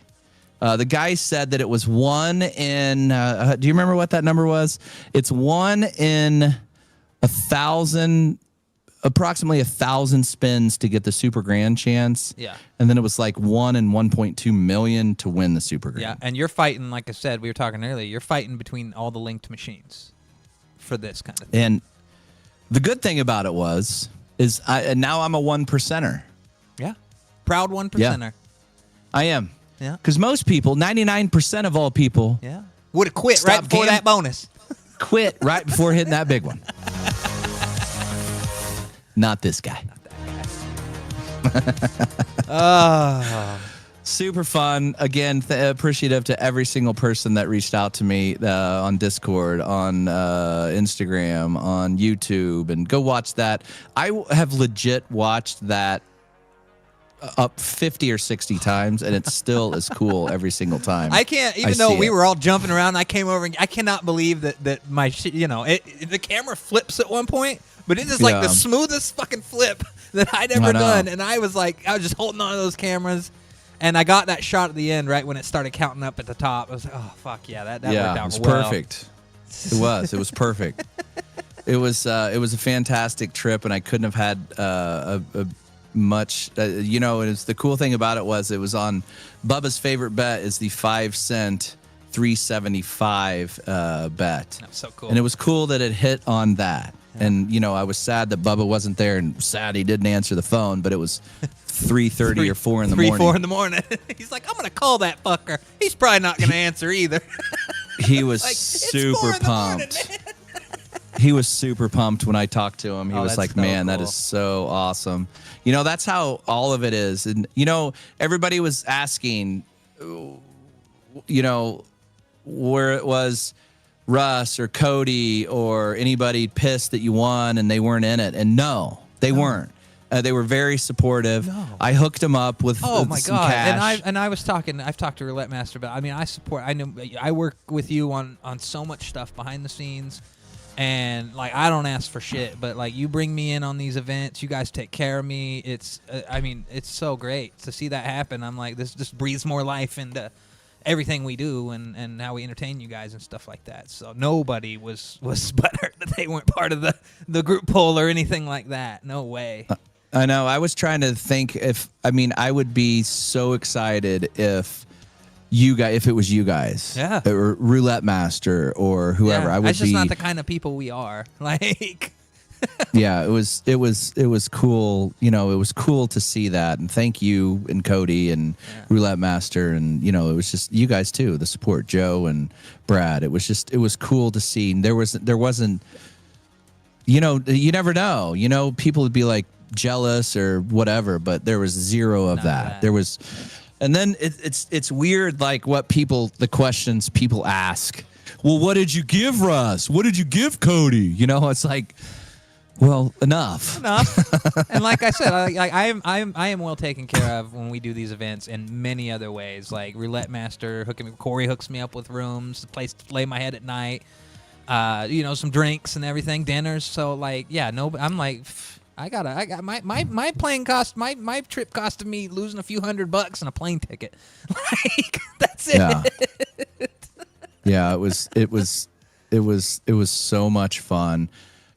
The guy said that it was 1 in, do you remember what that number was? It's 1 in 1,000, approximately 1,000 spins to get the Super Grand chance. Yeah. And then it was like 1 in 1.2 million to win the Super Grand. Yeah, and you're fighting, like I said, we were talking earlier, you're fighting between all the linked machines for this kind of thing. And the good thing about it now I'm a 1%er. Yeah. Proud 1%er. I am. Yeah. Because most people, 99% of all people, Yeah. Would have quit Stop right before that bonus. quit right before hitting that big one. Not this guy. Super fun. Again, appreciative to every single person that reached out to me on Discord, on Instagram, on YouTube, and go watch that. I have legit watched that up 50 or 60 times, and it's still as cool every single time. I can't, even though see we it. were all jumping around, I came over and I cannot believe that my shit, the camera flips at one point, but it is like Yeah. the smoothest fucking flip that I'd ever I know. done. And I was just holding on to those cameras. And I got that shot at the end right when it started counting up at the top. I was like, oh, fuck yeah, that worked out it was well. perfect. It was perfect. It was a fantastic trip, and I couldn't have had a much. And it's the cool thing about it was on Bubba's favorite bet is the 5 cent 375 bet. That was so cool. And it was cool that it hit on that. Yeah. And I was sad that Bubba wasn't there, and sad he didn't answer the phone. But it was 3:30 or 4 in the morning. 4 in the morning. He's like, I'm gonna call that fucker. He's probably not gonna answer either. He was Like, it's 4 super in the morning, pumped. man. He was super pumped when I talked to him. He was that's like, so man, that cool. is so awesome. That's how all of it is. And, everybody was asking, where it was Russ or Cody or anybody pissed that you won and they weren't in it. And no, they weren't. They were very supportive. No. I hooked them up with Oh my some god! cash. I've talked to Roulette Master about. I mean, I work with you on so much stuff behind the scenes, and I don't ask for shit, but you bring me in on these events. You guys take care of me. It's it's so great to see that happen. I'm like, this just breathes more life into everything we do and how we entertain you guys and stuff like that. So nobody was butthurt that they weren't part of the group poll or anything like that. No way. I know. I was trying to think I would be so excited if it was you guys. Yeah. Or Roulette Master or whoever. Yeah, I would that's just be. not the kind of people we are. Yeah, it was cool. It was cool to see that. And thank you and Cody and Roulette Master. And, it was just you guys too, the support, Joe and Brad. It was cool to see. And there wasn't, you never know, people would be like, jealous or whatever, but there was zero of that. There was, and then it's weird, the questions people ask. Well, what did you give Russ? What did you give Cody? It's like, well, enough. And like I said, I am well taken care of when we do these events in many other ways. Like Roulette Master, Corey hooks me up with rooms, a place to lay my head at night. Some drinks and everything, dinners. So I'm like. I got my plane cost my trip costed me losing a few $100 on a plane ticket. That's it. Yeah, it was so much fun.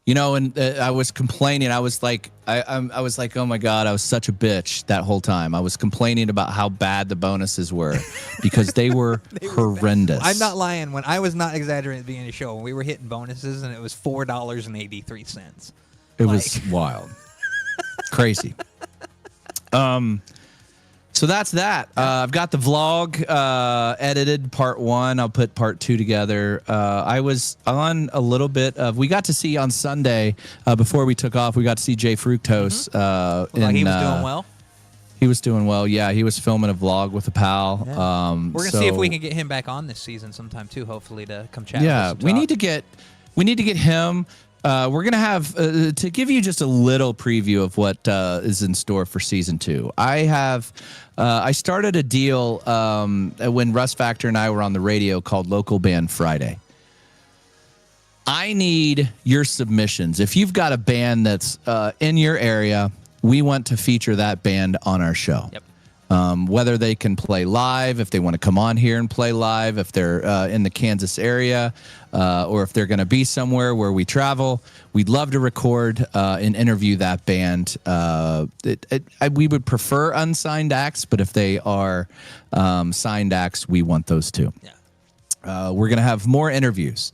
And I was complaining. I was like, I was like, oh my God, I was such a bitch that whole time. I was complaining about how bad the bonuses were because they were horrendous. I'm not lying. When I was not exaggerating at the beginning of the show, when we were hitting bonuses and it was $4.83. It was wild. Crazy. So that's that. I've got the vlog edited, part 1. I'll put part 2 together. I was on a little bit of. We got to see on Sunday before we took off. We got to see Jay Fructose. He was doing well. He was doing well. Yeah, he was filming a vlog with a pal. Yeah. We're gonna see if we can get him back on this season sometime too. Hopefully to come chat. Yeah, with us we need to get him. We're going to have, to give you just a little preview of what is in store for season 2. I started a deal when Russ Factor and I were on the radio called Local Band Friday. I need your submissions. If you've got a band that's in your area, we want to feature that band on our show. Yep. Whether they can play live, if they want to come on here and play live, if they're in the Kansas area, or if they're going to be somewhere where we travel, we'd love to record and interview that band. We would prefer unsigned acts, but if they are signed acts, we want those too. Yeah. We're going to have more interviews.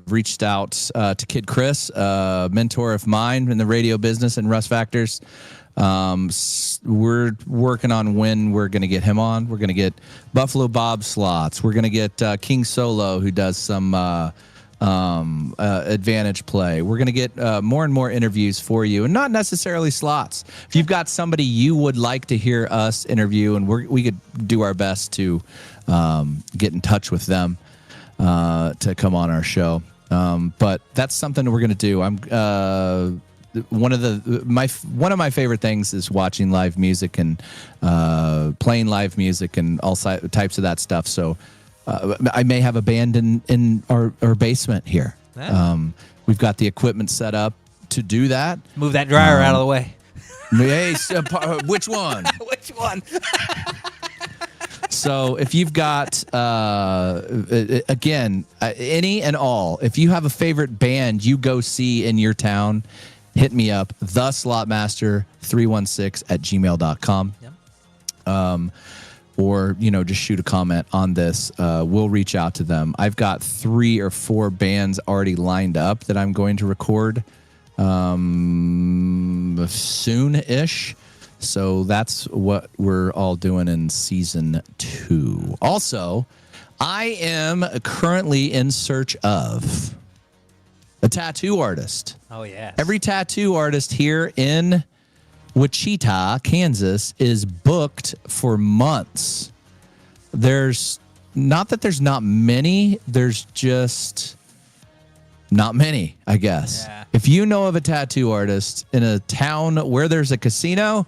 Reached out to Kid Chris, mentor of mine in the radio business and Russ Factors. We're working on when we're going to get him on. We're going to get Buffalo Bob Slots. We're going to get King Solo, who does some advantage play. We're going to get more and more interviews for you, and not necessarily slots. If you've got somebody you would like to hear us interview, and we could do our best to get in touch with them to come on our show. But that's something that we're going to do. One of my favorite things is watching live music and playing live music and all types of that stuff. So I may have a band in our basement here. Yeah. We've got the equipment set up to do that. Move that dryer out of the way. Hey, which one? Which one? So if you've got, again, any and all, if you have a favorite band you go see in your town, hit me up, theslotmaster316@gmail.com. Yep. Or, just shoot a comment on this. We'll reach out to them. I've got 3 or 4 bands already lined up that I'm going to record soon-ish. So that's what we're all doing in season 2. Also, I am currently in search of a tattoo artist. Oh, yeah. Every tattoo artist here in Wichita, Kansas, is booked for months. There's not that there's not many, there's just not many, I guess. Yeah. If you know of a tattoo artist in a town where there's a casino,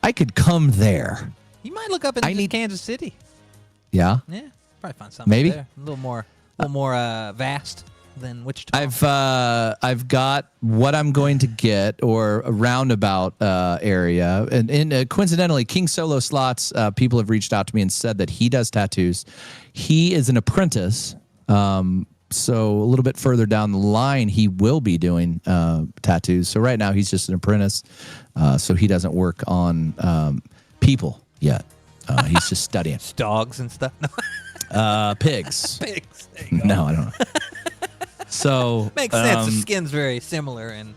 I could come there. You might look up in Kansas City. Yeah? Yeah, probably find something Maybe. there. A little more vast than Wichita. I've got what I'm going to get, or a roundabout area, and coincidentally, King Solo Slots. People have reached out to me and said that he does tattoos. He is an apprentice, so a little bit further down the line, he will be doing tattoos. So right now, he's just an apprentice, so he doesn't work on people yet. He's just studying. Dogs and stuff. Pigs. Pigs. There you go. No, I don't know. So Makes sense. The skin's very similar, and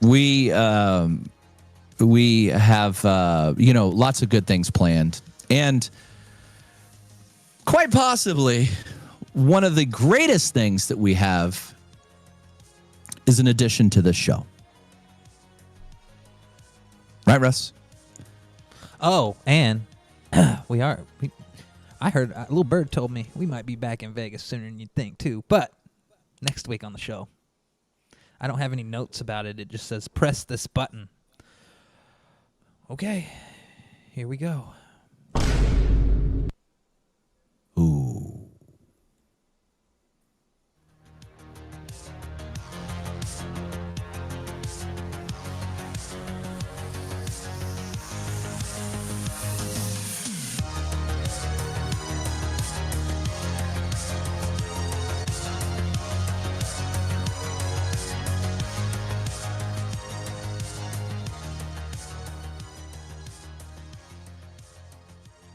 we have lots of good things planned, and quite possibly one of the greatest things that we have is an addition to this show. Right, Russ? oh, and I heard a little bird told me we might be back in Vegas sooner than you'd think too. But next week on the show, I don't have any notes about it. It just says press this button. Okay, here we go.